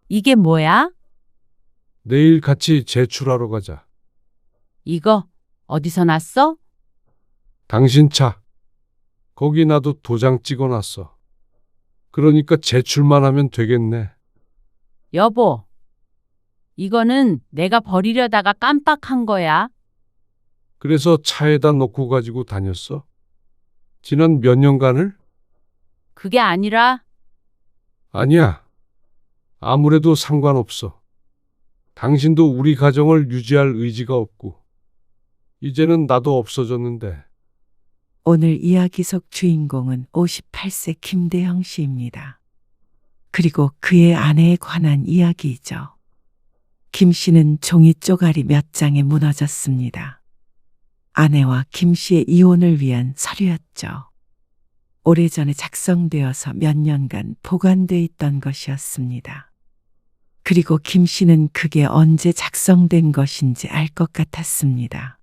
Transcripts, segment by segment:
이게 뭐야? 내일 같이 제출하러 가자. 이거 어디서 났어? 당신 차. 거기 나도 도장 찍어놨어. 그러니까 제출만 하면 되겠네. 여보, 이거는 내가 버리려다가 깜빡한 거야. 그래서 차에다 놓고 가지고 다녔어? 지난 몇 년간을? 그게 아니라 아니야. 아무래도 상관없어. 당신도 우리 가정을 유지할 의지가 없고, 이제는 나도 없어졌는데, 오늘 이야기 속 주인공은 58세 김대형 씨입니다. 그리고 그의 아내에 관한 이야기이죠. 김 씨는 종이 쪼가리 몇 장에 무너졌습니다. 아내와 김 씨의 이혼을 위한 서류였죠. 오래전에 작성되어서 몇 년간 보관돼 있던 것이었습니다. 그리고 김 씨는 그게 언제 작성된 것인지 알 것 같았습니다.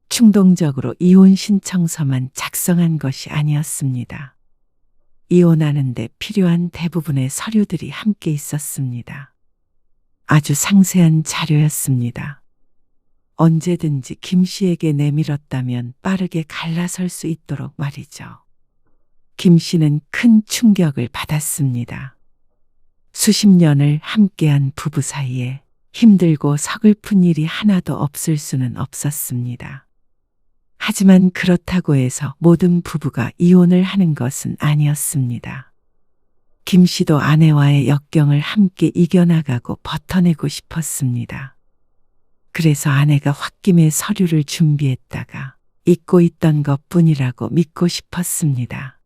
충동적으로 이혼 신청서만 작성한 것이 아니었습니다. 이혼하는데 필요한 대부분의 서류들이 함께 있었습니다. 아주 상세한 자료였습니다. 언제든지 김 씨에게 내밀었다면 빠르게 갈라설 수 있도록 말이죠. 김 씨는 큰 충격을 받았습니다. 수십 년을 함께한 부부 사이에 힘들고 서글픈 일이 하나도 없을 수는 없었습니다. 하지만 그렇다고 해서 모든 부부가 이혼을 하는 것은 아니었습니다. 김 씨도 아내와의 역경을 함께 이겨나가고 버텨내고 싶었습니다. 그래서 아내가 홧김에 서류를 준비했다가 잊고 있던 것뿐이라고 믿고 싶었습니다.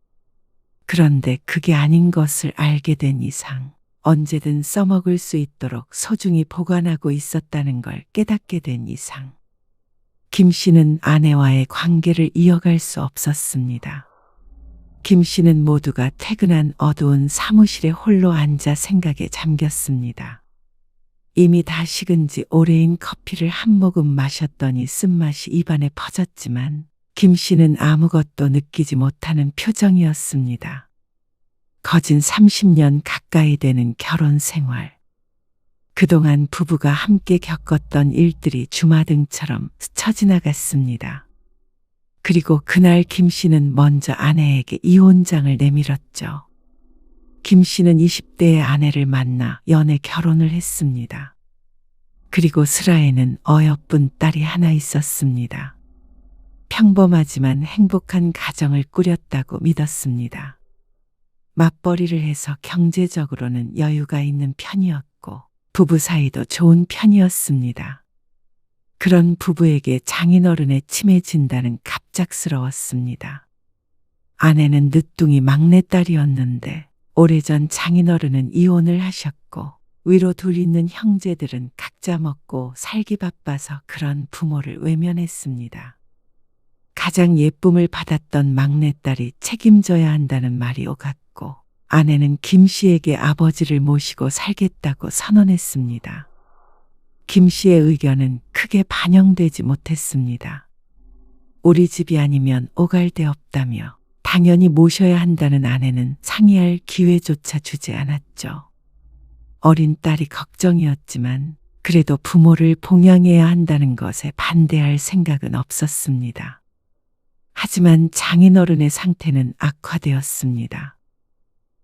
그런데 그게 아닌 것을 알게 된 이상 언제든 써먹을 수 있도록 소중히 보관하고 있었다는 걸 깨닫게 된 이상 김 씨는 아내와의 관계를 이어갈 수 없었습니다. 김 씨는 모두가 퇴근한 어두운 사무실에 홀로 앉아 생각에 잠겼습니다. 이미 다 식은 지 오래인 커피를 한 모금 마셨더니 쓴맛이 입안에 퍼졌지만 김 씨는 아무것도 느끼지 못하는 표정이었습니다. 거진 30년 가까이 되는 결혼 생활. 그동안 부부가 함께 겪었던 일들이 주마등처럼 스쳐 지나갔습니다. 그리고 그날 김 씨는 먼저 아내에게 이혼장을 내밀었죠. 김 씨는 20대의 아내를 만나 연애 결혼을 했습니다. 그리고 슬아에는 어여쁜 딸이 하나 있었습니다. 평범하지만 행복한 가정을 꾸렸다고 믿었습니다. 맞벌이를 해서 경제적으로는 여유가 있는 편이었고 부부 사이도 좋은 편이었습니다. 그런 부부에게 장인어른의 치매 진단은 갑작스러웠습니다. 아내는 늦둥이 막내딸이었는데 오래전 장인어른은 이혼을 하셨고 위로 둘 있는 형제들은 각자 먹고 살기 바빠서 그런 부모를 외면했습니다. 가장 예쁨을 받았던 막내딸이 책임져야 한다는 말이 오갔고 아내는 김 씨에게 아버지를 모시고 살겠다고 선언했습니다. 김 씨의 의견은 크게 반영되지 못했습니다. 우리 집이 아니면 오갈 데 없다며 당연히 모셔야 한다는 아내는 상의할 기회조차 주지 않았죠. 어린 딸이 걱정이었지만 그래도 부모를 봉양해야 한다는 것에 반대할 생각은 없었습니다. 하지만 장인어른의 상태는 악화되었습니다.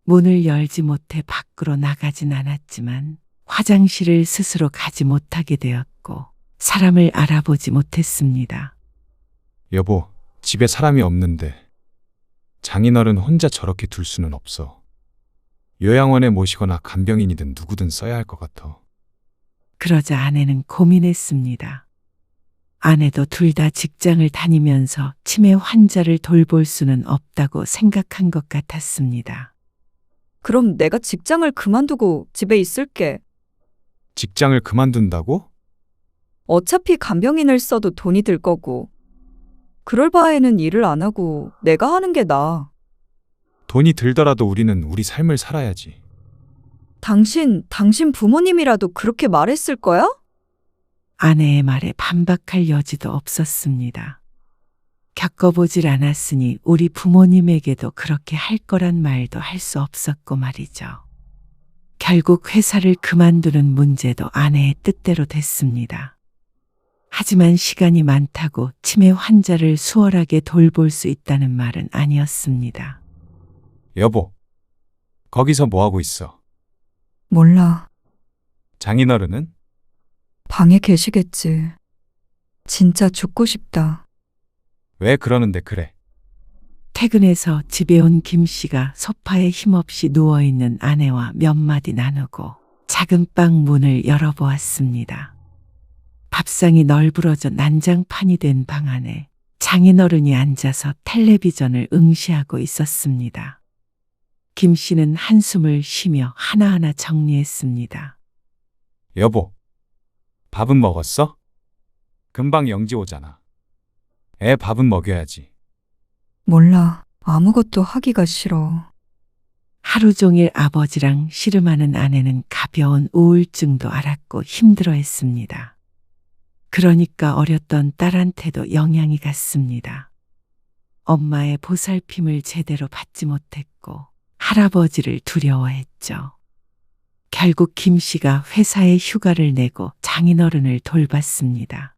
문을 열지 못해 밖으로 나가진 않았지만 화장실을 스스로 가지 못하게 되었고 사람을 알아보지 못했습니다. 여보, 집에 사람이 없는데 장인어른 혼자 저렇게 둘 수는 없어. 요양원에 모시거나 간병인이든 누구든 써야 할 것 같아. 그러자 아내는 고민했습니다. 아내도 둘 다 직장을 다니면서 치매 환자를 돌볼 수는 없다고 생각한 것 같았습니다. 그럼 내가 직장을 그만두고 집에 있을게. 직장을 그만둔다고? 어차피 간병인을 써도 돈이 들 거고. 그럴 바에는 일을 안 하고 내가 하는 게 나아. 돈이 들더라도 우리는 우리 삶을 살아야지. 당신 부모님이라도 그렇게 말했을 거야? 아내의 말에 반박할 여지도 없었습니다. 겪어보질 않았으니 우리 부모님에게도 그렇게 할 거란 말도 할 수 없었고 말이죠. 결국 회사를 그만두는 문제도 아내의 뜻대로 됐습니다. 하지만 시간이 많다고 치매 환자를 수월하게 돌볼 수 있다는 말은 아니었습니다. 여보, 거기서 뭐 하고 있어? 몰라. 장인어른은? 방에 계시겠지. 진짜 죽고 싶다. 왜 그러는데 그래? 퇴근해서 집에 온 김 씨가 소파에 힘없이 누워있는 아내와 몇 마디 나누고 작은 방 문을 열어보았습니다. 밥상이 널브러져 난장판이 된 방 안에 장인어른이 앉아서 텔레비전을 응시하고 있었습니다. 김 씨는 한숨을 쉬며 하나하나 정리했습니다. 여보, 밥은 먹었어? 금방 영지 오잖아. 애 밥은 먹여야지. 몰라. 아무것도 하기가 싫어. 하루 종일 아버지랑 씨름하는 아내는 가벼운 우울증도 앓았고 힘들어했습니다. 그러니까 어렸던 딸한테도 영향이 갔습니다. 엄마의 보살핌을 제대로 받지 못했고 할아버지를 두려워했죠. 결국 김 씨가 회사에 휴가를 내고 장인어른을 돌봤습니다.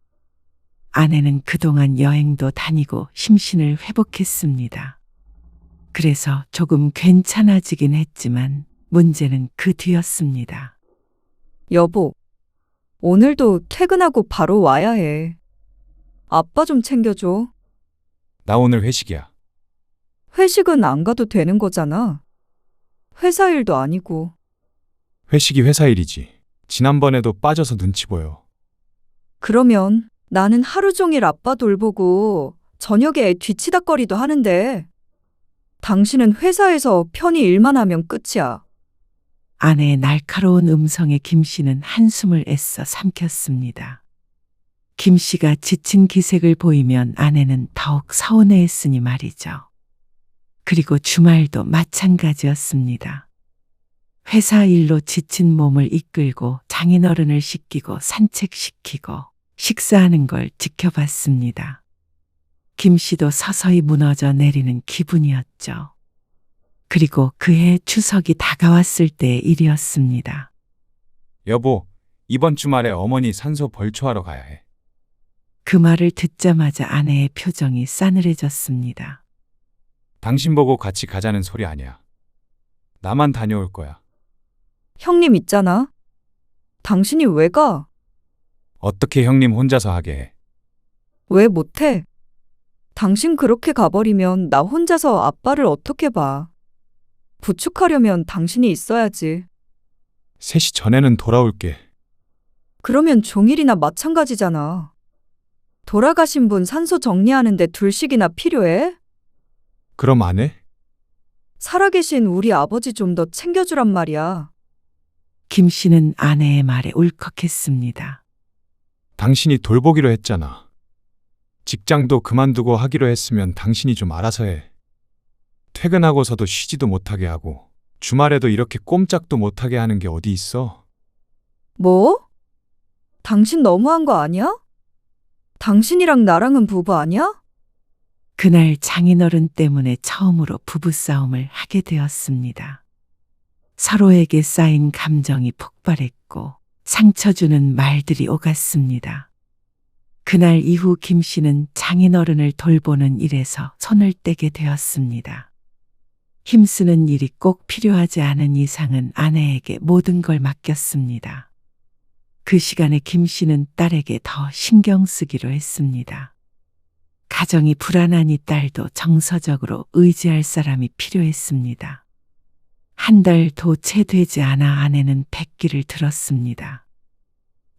아내는 그동안 여행도 다니고 심신을 회복했습니다. 그래서 조금 괜찮아지긴 했지만 문제는 그 뒤였습니다. 여보, 오늘도 퇴근하고 바로 와야 해. 아빠 좀 챙겨줘. 나 오늘 회식이야. 회식은 안 가도 되는 거잖아. 회사 일도 아니고. 회식이 회사 일이지. 지난번에도 빠져서 눈치 보여. 그러면 나는 하루 종일 아빠 돌보고 저녁에 애 뒤치다꺼리도 하는데 당신은 회사에서 편히 일만 하면 끝이야. 아내의 날카로운 음성에 김 씨는 한숨을 애써 삼켰습니다. 김 씨가 지친 기색을 보이면 아내는 더욱 서운해했으니 말이죠. 그리고 주말도 마찬가지였습니다. 회사 일로 지친 몸을 이끌고 장인어른을 씻기고 산책시키고 식사하는 걸 지켜봤습니다. 김 씨도 서서히 무너져 내리는 기분이었죠. 그리고 그해 추석이 다가왔을 때의 일이었습니다. 여보, 이번 주말에 어머니 산소 벌초하러 가야 해. 그 말을 듣자마자 아내의 표정이 싸늘해졌습니다. 당신 보고 같이 가자는 소리 아니야. 나만 다녀올 거야. 형님 있잖아. 당신이 왜 가? 어떻게 형님 혼자서 하게 해? 왜 못해? 당신 그렇게 가버리면 나 혼자서 아빠를 어떻게 봐? 부축하려면 당신이 있어야지. 3시 전에는 돌아올게. 그러면 종일이나 마찬가지잖아. 돌아가신 분 산소 정리하는데 2식이나 필요해? 그럼 안 해? 살아계신 우리 아버지 좀 더 챙겨주란 말이야. 김 씨는 아내의 말에 울컥했습니다. 당신이 돌보기로 했잖아. 직장도 그만두고 하기로 했으면 당신이 좀 알아서 해. 퇴근하고서도 쉬지도 못하게 하고 주말에도 이렇게 꼼짝도 못하게 하는 게 어디 있어? 뭐? 당신 너무한 거 아니야? 당신이랑 나랑은 부부 아니야? 그날 장인어른 때문에 처음으로 부부싸움을 하게 되었습니다. 서로에게 쌓인 감정이 폭발했고 상처 주는 말들이 오갔습니다. 그날 이후 김 씨는 장인어른을 돌보는 일에서 손을 떼게 되었습니다. 힘쓰는 일이 꼭 필요하지 않은 이상은 아내에게 모든 걸 맡겼습니다. 그 시간에 김 씨는 딸에게 더 신경 쓰기로 했습니다. 가정이 불안하니 딸도 정서적으로 의지할 사람이 필요했습니다. 한 달 도채되지 않아 아내는 백기를 들었습니다.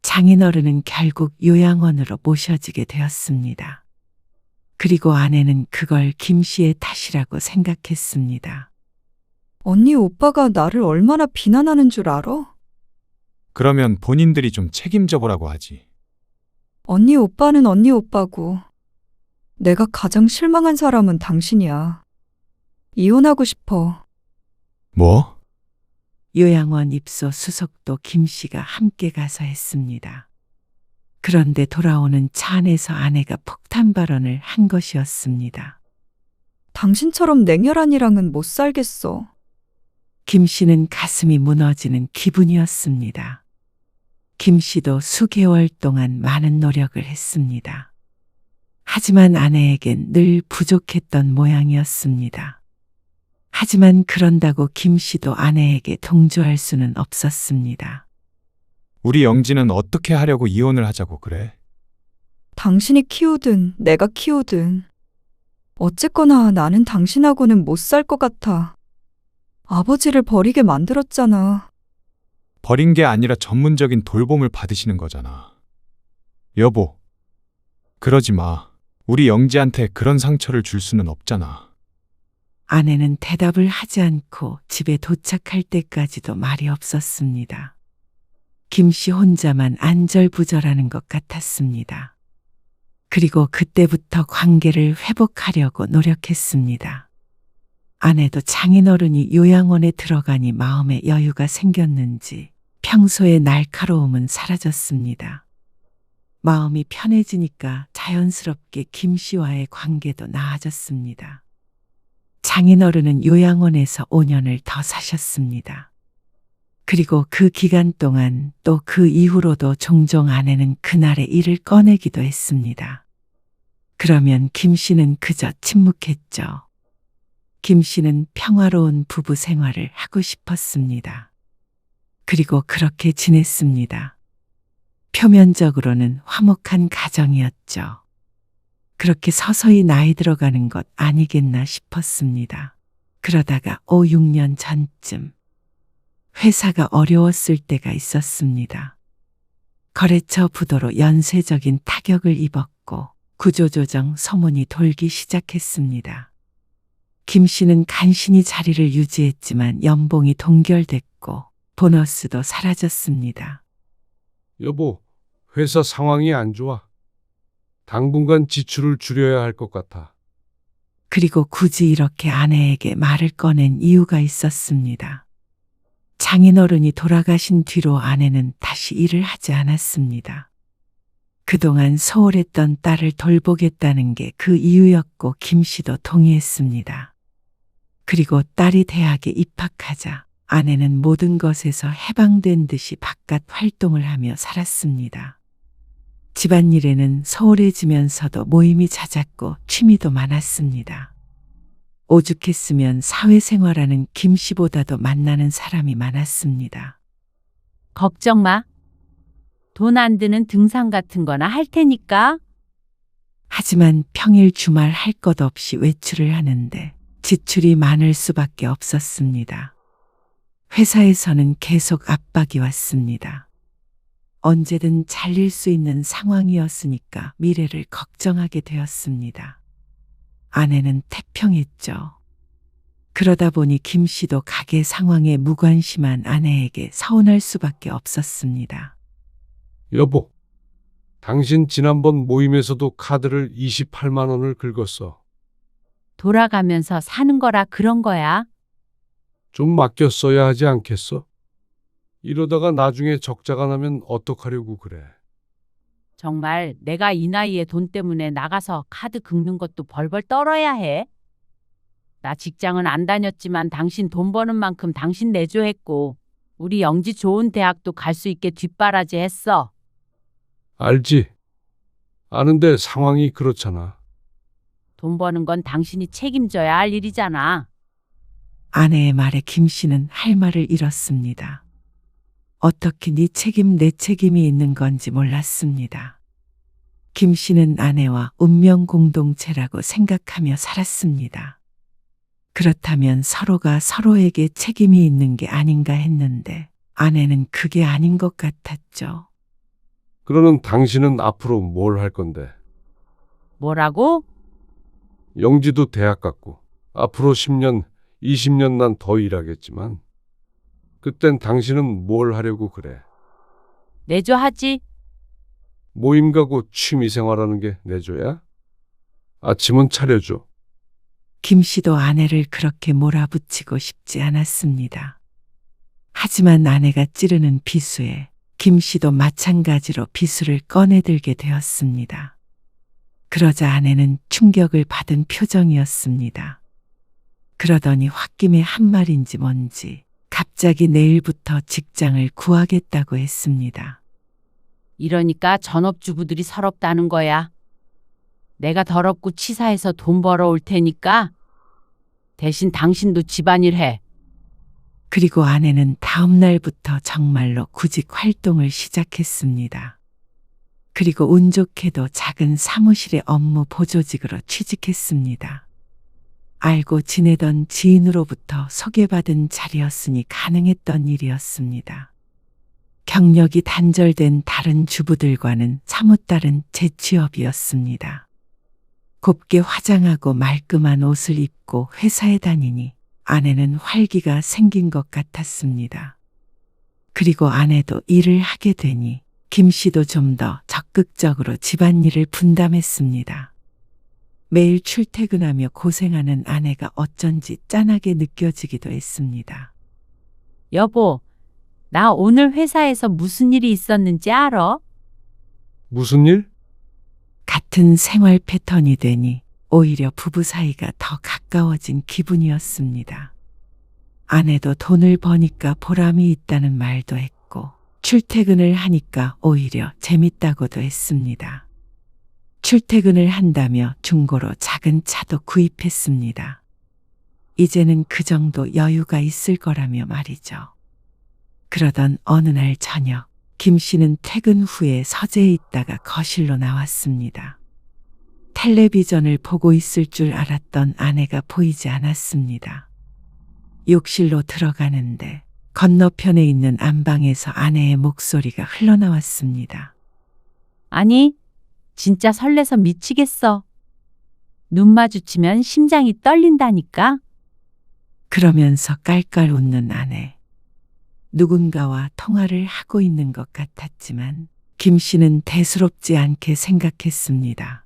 장인어른은 결국 요양원으로 모셔지게 되었습니다. 그리고 아내는 그걸 김 씨의 탓이라고 생각했습니다. 언니 오빠가 나를 얼마나 비난하는 줄 알아? 그러면 본인들이 좀 책임져 보라고 하지. 언니 오빠는 언니 오빠고 내가 가장 실망한 사람은 당신이야. 이혼하고 싶어. 뭐? 요양원 입소 수속도 김 씨가 함께 가서 했습니다. 그런데 돌아오는 차 안에서 아내가 폭탄 발언을 한 것이었습니다. 당신처럼 냉혈한이랑은 못 살겠어. 김 씨는 가슴이 무너지는 기분이었습니다. 김 씨도 수개월 동안 많은 노력을 했습니다. 하지만 아내에겐 늘 부족했던 모양이었습니다. 하지만 그런다고 김 씨도 아내에게 동조할 수는 없었습니다. 우리 영지는 어떻게 하려고 이혼을 하자고 그래? 당신이 키우든 내가 키우든 어쨌거나 나는 당신하고는 못 살 것 같아. 아버지를 버리게 만들었잖아. 버린 게 아니라 전문적인 돌봄을 받으시는 거잖아. 여보, 그러지 마. 우리 영지한테 그런 상처를 줄 수는 없잖아. 아내는 대답을 하지 않고 집에 도착할 때까지도 말이 없었습니다. 김 씨 혼자만 안절부절하는 것 같았습니다. 그리고 그때부터 관계를 회복하려고 노력했습니다. 아내도 장인어른이 요양원에 들어가니 마음에 여유가 생겼는지 평소의 날카로움은 사라졌습니다. 마음이 편해지니까 자연스럽게 김 씨와의 관계도 나아졌습니다. 장인어른은 요양원에서 5년을 더 사셨습니다. 그리고 그 기간 동안 또 그 이후로도 종종 아내는 그날의 일을 꺼내기도 했습니다. 그러면 김 씨는 그저 침묵했죠. 김 씨는 평화로운 부부 생활을 하고 싶었습니다. 그리고 그렇게 지냈습니다. 표면적으로는 화목한 가정이었죠. 그렇게 서서히 나이 들어가는 것 아니겠나 싶었습니다. 그러다가 5, 6년 전쯤 회사가 어려웠을 때가 있었습니다. 거래처 부도로 연쇄적인 타격을 입었고 구조조정 소문이 돌기 시작했습니다. 김 씨는 간신히 자리를 유지했지만 연봉이 동결됐고 보너스도 사라졌습니다. 여보, 회사 상황이 안 좋아. 당분간 지출을 줄여야 할 것 같아. 그리고 굳이 이렇게 아내에게 말을 꺼낸 이유가 있었습니다. 장인어른이 돌아가신 뒤로 아내는 다시 일을 하지 않았습니다. 그동안 소홀했던 딸을 돌보겠다는 게 그 이유였고 김 씨도 동의했습니다. 그리고 딸이 대학에 입학하자 아내는 모든 것에서 해방된 듯이 바깥 활동을 하며 살았습니다. 집안일에는 소홀해지면서도 모임이 잦았고 취미도 많았습니다. 오죽했으면 사회생활하는 김 씨보다도 만나는 사람이 많았습니다. 걱정 마. 돈 안 드는 등산 같은 거나 할 테니까. 하지만 평일 주말 할 것 없이 외출을 하는데 지출이 많을 수밖에 없었습니다. 회사에서는 계속 압박이 왔습니다. 언제든 잘릴 수 있는 상황이었으니까 미래를 걱정하게 되었습니다. 아내는 태평했죠. 그러다 보니 김 씨도 가게 상황에 무관심한 아내에게 서운할 수밖에 없었습니다. 여보, 당신 지난번 모임에서도 카드를 28만 원을 긁었어. 돌아가면서 사는 거라 그런 거야. 좀 맡겼어야 하지 않겠어? 이러다가 나중에 적자가 나면 어떡하려고 그래. 정말 내가 이 나이에 돈 때문에 나가서 카드 긁는 것도 벌벌 떨어야 해. 나 직장은 안 다녔지만 당신 돈 버는 만큼 당신 내조했고 우리 영지 좋은 대학도 갈 수 있게 뒷바라지 했어. 알지? 아는데 상황이 그렇잖아. 돈 버는 건 당신이 책임져야 할 일이잖아. 아내의 말에 김 씨는 할 말을 잃었습니다. 어떻게 네 책임 내 책임이 있는 건지 몰랐습니다. 김 씨는 아내와 운명 공동체라고 생각하며 살았습니다. 그렇다면 서로가 서로에게 책임이 있는 게 아닌가 했는데 아내는 그게 아닌 것 같았죠. 그러는 당신은 앞으로 뭘 할 건데? 뭐라고? 영지도 대학 갔고 앞으로 10년, 20년 난 더 일하겠지만 그땐 당신은 뭘 하려고 그래? 내조하지. 모임 가고 취미 생활하는 게 내조야? 아침은 차려줘. 김 씨도 아내를 그렇게 몰아붙이고 싶지 않았습니다. 하지만 아내가 찌르는 비수에 김 씨도 마찬가지로 비수를 꺼내들게 되었습니다. 그러자 아내는 충격을 받은 표정이었습니다. 그러더니 홧김에 한 말인지 뭔지 갑자기 내일부터 직장을 구하겠다고 했습니다. 이러니까 전업주부들이 서럽다는 거야. 내가 더럽고 치사해서 돈 벌어올 테니까 대신 당신도 집안일 해. 그리고 아내는 다음 날부터 정말로 구직 활동을 시작했습니다. 그리고 운 좋게도 작은 사무실의 업무 보조직으로 취직했습니다. 알고 지내던 지인으로부터 소개받은 자리였으니 가능했던 일이었습니다. 경력이 단절된 다른 주부들과는 사뭇 다른 재취업이었습니다. 곱게 화장하고 말끔한 옷을 입고 회사에 다니니 아내는 활기가 생긴 것 같았습니다. 그리고 아내도 일을 하게 되니 김 씨도 좀 더 적극적으로 집안일을 분담했습니다. 매일 출퇴근하며 고생하는 아내가 어쩐지 짠하게 느껴지기도 했습니다. 여보, 나 오늘 회사에서 무슨 일이 있었는지 알아? 무슨 일? 같은 생활 패턴이 되니 오히려 부부 사이가 더 가까워진 기분이었습니다. 아내도 돈을 버니까 보람이 있다는 말도 했고 출퇴근을 하니까 오히려 재밌다고도 했습니다. 출퇴근을 한다며 중고로 작은 차도 구입했습니다. 이제는 그 정도 여유가 있을 거라며 말이죠. 그러던 어느 날 저녁, 김 씨는 퇴근 후에 서재에 있다가 거실로 나왔습니다. 텔레비전을 보고 있을 줄 알았던 아내가 보이지 않았습니다. 욕실로 들어가는데 건너편에 있는 안방에서 아내의 목소리가 흘러나왔습니다. 아니, 진짜 설레서 미치겠어. 눈 마주치면 심장이 떨린다니까. 그러면서 깔깔 웃는 아내. 누군가와 통화를 하고 있는 것 같았지만 김 씨는 대수롭지 않게 생각했습니다.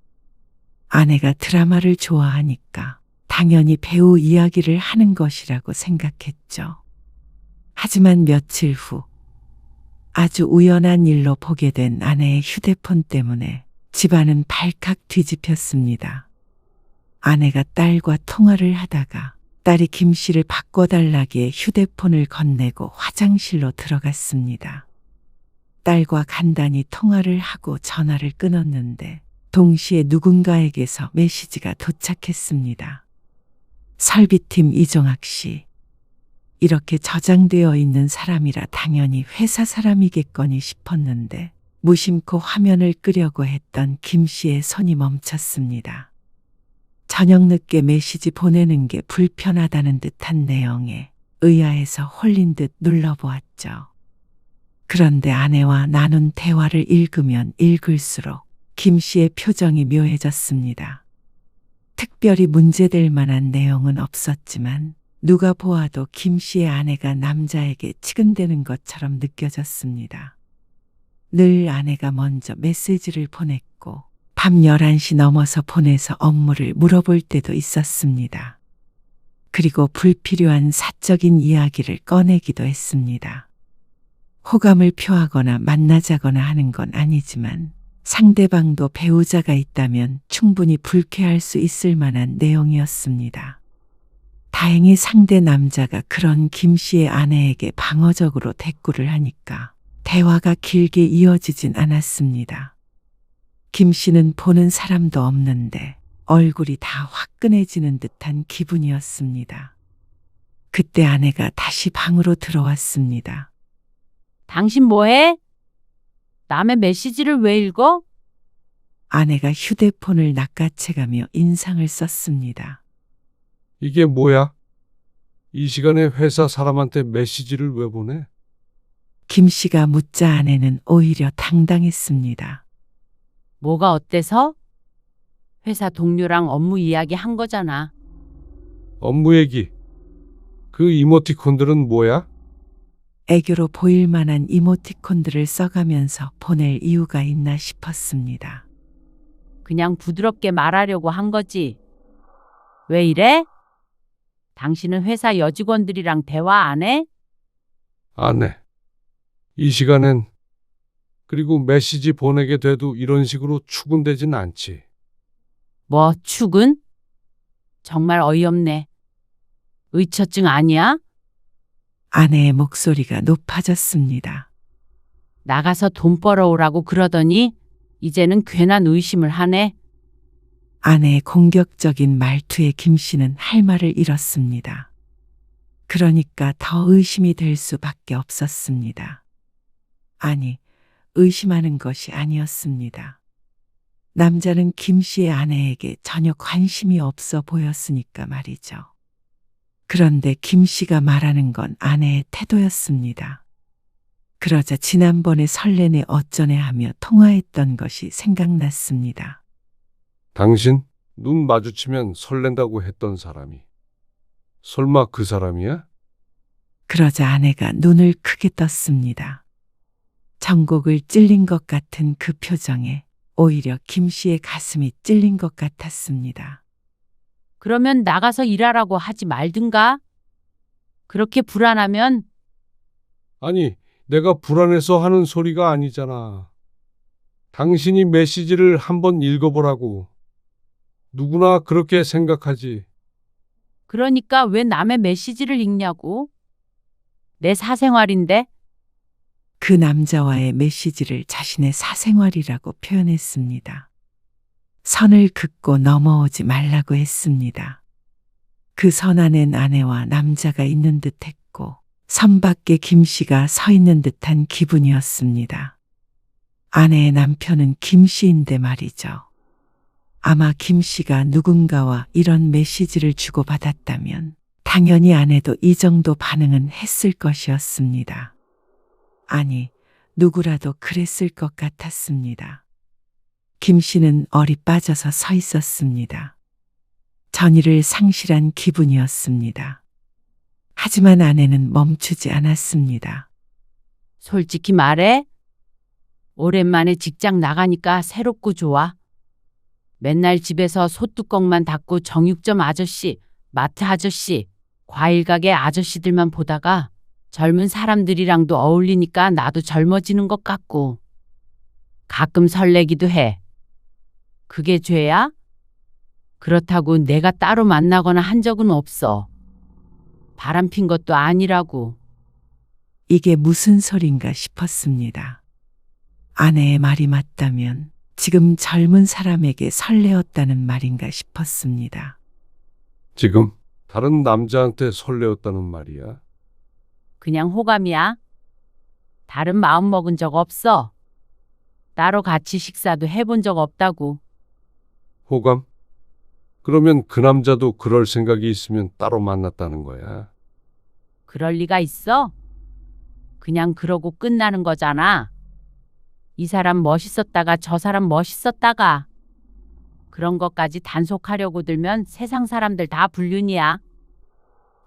아내가 드라마를 좋아하니까 당연히 배우 이야기를 하는 것이라고 생각했죠. 하지만 며칠 후 아주 우연한 일로 보게 된 아내의 휴대폰 때문에 집안은 발칵 뒤집혔습니다. 아내가 딸과 통화를 하다가 딸이 김 씨를 바꿔달라기에 휴대폰을 건네고 화장실로 들어갔습니다. 딸과 간단히 통화를 하고 전화를 끊었는데 동시에 누군가에게서 메시지가 도착했습니다. 설비팀 이종학 씨. 이렇게 저장되어 있는 사람이라 당연히 회사 사람이겠거니 싶었는데 무심코 화면을 끄려고 했던 김 씨의 손이 멈췄습니다. 저녁 늦게 메시지 보내는 게 불편하다는 듯한 내용에 의아해서 홀린 듯 눌러보았죠. 그런데 아내와 나눈 대화를 읽으면 읽을수록 김 씨의 표정이 묘해졌습니다. 특별히 문제될 만한 내용은 없었지만 누가 보아도 김 씨의 아내가 남자에게 치근대는 것처럼 느껴졌습니다. 늘 아내가 먼저 메시지를 보냈고 밤 11시 넘어서 보내서 업무를 물어볼 때도 있었습니다. 그리고 불필요한 사적인 이야기를 꺼내기도 했습니다. 호감을 표하거나 만나자거나 하는 건 아니지만 상대방도 배우자가 있다면 충분히 불쾌할 수 있을 만한 내용이었습니다. 다행히 상대 남자가 그런 김 씨의 아내에게 방어적으로 대꾸를 하니까 대화가 길게 이어지진 않았습니다. 김 씨는 보는 사람도 없는데 얼굴이 다 화끈해지는 듯한 기분이었습니다. 그때 아내가 다시 방으로 들어왔습니다. 당신 뭐해? 남의 메시지를 왜 읽어? 아내가 휴대폰을 낚아채가며 인상을 썼습니다. 이게 뭐야? 이 시간에 회사 사람한테 메시지를 왜 보내? 김 씨가 묻자 아내는 오히려 당당했습니다. 뭐가 어때서? 회사 동료랑 업무 이야기 한 거잖아. 업무 얘기. 그 이모티콘들은 뭐야? 애교로 보일 만한 이모티콘들을 써가면서 보낼 이유가 있나 싶었습니다. 그냥 부드럽게 말하려고 한 거지. 왜 이래? 당신은 회사 여직원들이랑 대화 안 해? 안 해. 이 시간엔. 그리고 메시지 보내게 돼도 이런 식으로 추근되진 않지. 뭐 축은? 정말 어이없네. 의처증 아니야? 아내의 목소리가 높아졌습니다. 나가서 돈 벌어오라고 그러더니 이제는 괜한 의심을 하네. 아내의 공격적인 말투에 김 씨는 할 말을 잃었습니다. 그러니까 더 의심이 될 수밖에 없었습니다. 아니, 의심하는 것이 아니었습니다. 남자는 김 씨의 아내에게 전혀 관심이 없어 보였으니까 말이죠. 그런데 김 씨가 말하는 건 아내의 태도였습니다. 그러자 지난번에 설레네 어쩌네 하며 통화했던 것이 생각났습니다. 당신 눈 마주치면 설렌다고 했던 사람이 설마 그 사람이야? 그러자 아내가 눈을 크게 떴습니다. 전곡을 찔린 것 같은 그 표정에 오히려 김 씨의 가슴이 찔린 것 같았습니다. 그러면 나가서 일하라고 하지 말든가? 그렇게 불안하면 아니, 내가 불안해서 하는 소리가 아니잖아. 당신이 메시지를 한번 읽어보라고. 누구나 그렇게 생각하지. 그러니까 왜 남의 메시지를 읽냐고? 내 사생활인데? 그 남자와의 메시지를 자신의 사생활이라고 표현했습니다. 선을 긋고 넘어오지 말라고 했습니다. 그 선 안엔 아내와 남자가 있는 듯 했고 선 밖에 김 씨가 서 있는 듯한 기분이었습니다. 아내의 남편은 김 씨인데 말이죠. 아마 김 씨가 누군가와 이런 메시지를 주고받았다면 당연히 아내도 이 정도 반응은 했을 것이었습니다. 아니, 누구라도 그랬을 것 같았습니다. 김 씨는 얼이 빠져서 서 있었습니다. 전의를 상실한 기분이었습니다. 하지만 아내는 멈추지 않았습니다. 솔직히 말해. 오랜만에 직장 나가니까 새롭고 좋아. 맨날 집에서 소뚜껑만 닫고 정육점 아저씨, 마트 아저씨, 과일 가게 아저씨들만 보다가 젊은 사람들이랑도 어울리니까 나도 젊어지는 것 같고 가끔 설레기도 해. 그게 죄야? 그렇다고 내가 따로 만나거나 한 적은 없어. 바람핀 것도 아니라고. 이게 무슨 소린가 싶었습니다. 아내의 말이 맞다면 지금 젊은 사람에게 설레었다는 말인가 싶었습니다. 지금 다른 남자한테 설레었다는 말이야. 그냥 호감이야. 다른 마음 먹은 적 없어. 따로 같이 식사도 해본 적 없다고. 호감? 그러면 그 남자도 그럴 생각이 있으면 따로 만났다는 거야. 그럴 리가 있어? 그냥 그러고 끝나는 거잖아. 이 사람 멋있었다가 저 사람 멋있었다가 그런 것까지 단속하려고 들면 세상 사람들 다 불륜이야.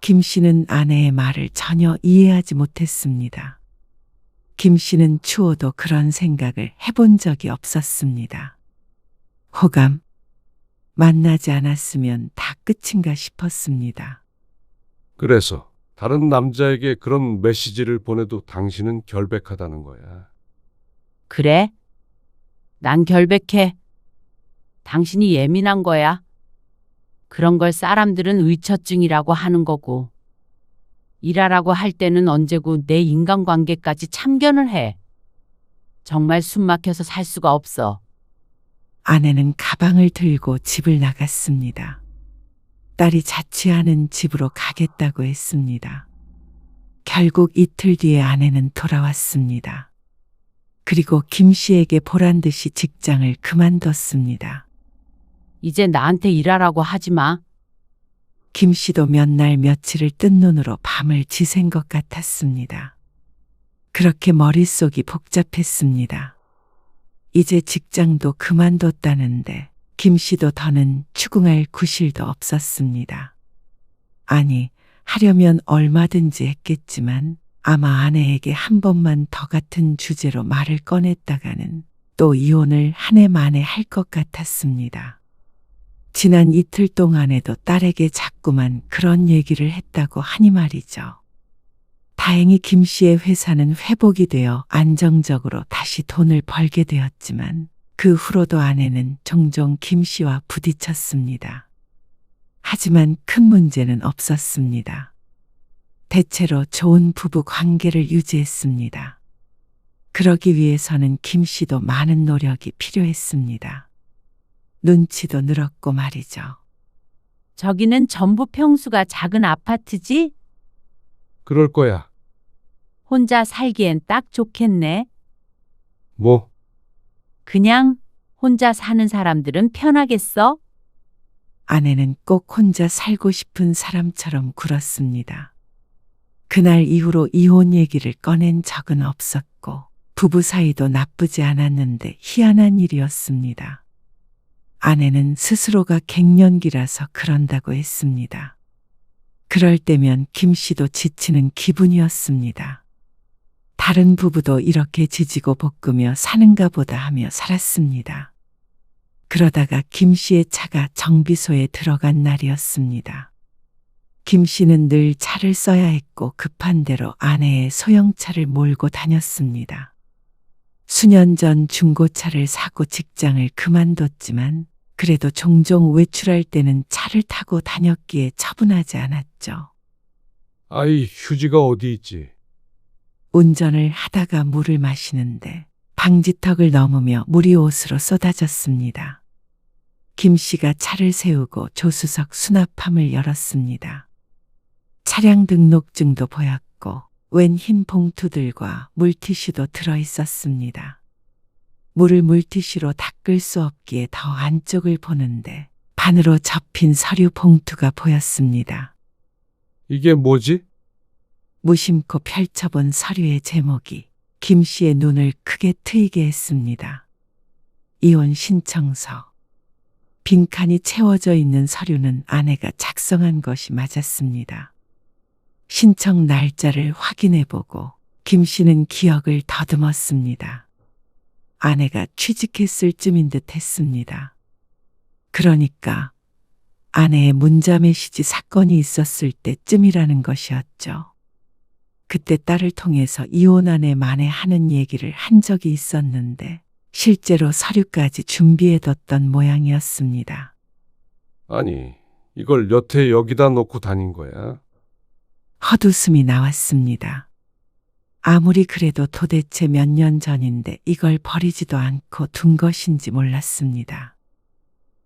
김 씨는 아내의 말을 전혀 이해하지 못했습니다. 김 씨는 추호도 그런 생각을 해본 적이 없었습니다. 호감, 만나지 않았으면 다 끝인가 싶었습니다. 그래서 다른 남자에게 그런 메시지를 보내도 당신은 결백하다는 거야. 그래? 난 결백해. 당신이 예민한 거야. 그런 걸 사람들은 의처증이라고 하는 거고. 일하라고 할 때는 언제고 내 인간관계까지 참견을 해. 정말 숨 막혀서 살 수가 없어. 아내는 가방을 들고 집을 나갔습니다. 딸이 자취하는 집으로 가겠다고 했습니다. 결국 이틀 뒤에 아내는 돌아왔습니다. 그리고 김 씨에게 보란 듯이 직장을 그만뒀습니다. 이제 나한테 일하라고 하지 마. 김 씨도 몇 날 며칠을 뜬 눈으로 밤을 지샌 것 같았습니다. 그렇게 머릿속이 복잡했습니다. 이제 직장도 그만뒀다는데 김 씨도 더는 추궁할 구실도 없었습니다. 아니, 하려면 얼마든지 했겠지만 아마 아내에게 한 번만 더 같은 주제로 말을 꺼냈다가는 또 이혼을 한 해 만에 할 것 같았습니다. 지난 이틀 동안에도 딸에게 자꾸만 그런 얘기를 했다고 하니 말이죠. 다행히 김 씨의 회사는 회복이 되어 안정적으로 다시 돈을 벌게 되었지만 그 후로도 아내는 종종 김 씨와 부딪혔습니다. 하지만 큰 문제는 없었습니다. 대체로 좋은 부부 관계를 유지했습니다. 그러기 위해서는 김 씨도 많은 노력이 필요했습니다. 눈치도 늘었고 말이죠. 저기는 전부 평수가 작은 아파트지? 그럴 거야. 혼자 살기엔 딱 좋겠네. 뭐, 그냥 혼자 사는 사람들은 편하겠어? 아내는 꼭 혼자 살고 싶은 사람처럼 굴었습니다. 그날 이후로 이혼 얘기를 꺼낸 적은 없었고 부부 사이도 나쁘지 않았는데 희한한 일이었습니다. 아내는 스스로가 갱년기라서 그런다고 했습니다. 그럴 때면 김 씨도 지치는 기분이었습니다. 다른 부부도 이렇게 지지고 볶으며 사는가 보다 하며 살았습니다. 그러다가 김 씨의 차가 정비소에 들어간 날이었습니다. 김 씨는 늘 차를 써야 했고 급한 대로 아내의 소형차를 몰고 다녔습니다. 수년 전 중고차를 사고 직장을 그만뒀지만 그래도 종종 외출할 때는 차를 타고 다녔기에 처분하지 않았죠. 아이, 휴지가 어디 있지? 운전을 하다가 물을 마시는데 방지턱을 넘으며 물이 옷으로 쏟아졌습니다. 김 씨가 차를 세우고 조수석 수납함을 열었습니다. 차량 등록증도 보였고 웬 흰 봉투들과 물티슈도 들어 있었습니다. 물을 물티슈로 닦을 수 없기에 더 안쪽을 보는데 반으로 접힌 서류 봉투가 보였습니다. 이게 뭐지? 무심코 펼쳐본 서류의 제목이 김 씨의 눈을 크게 트이게 했습니다. 이혼 신청서. 빈칸이 채워져 있는 서류는 아내가 작성한 것이 맞았습니다. 신청 날짜를 확인해보고 김 씨는 기억을 더듬었습니다. 아내가 취직했을 쯤인 듯 했습니다. 그러니까 아내의 문자 메시지 사건이 있었을 때쯤이라는 것이었죠. 그때 딸을 통해서 이혼안에 만회하는 얘기를 한 적이 있었는데 실제로 서류까지 준비해뒀던 모양이었습니다. 아니, 이걸 여태 여기다 놓고 다닌 거야? 헛웃음이 나왔습니다. 아무리 그래도 도대체 몇 년 전인데 이걸 버리지도 않고 둔 것인지 몰랐습니다.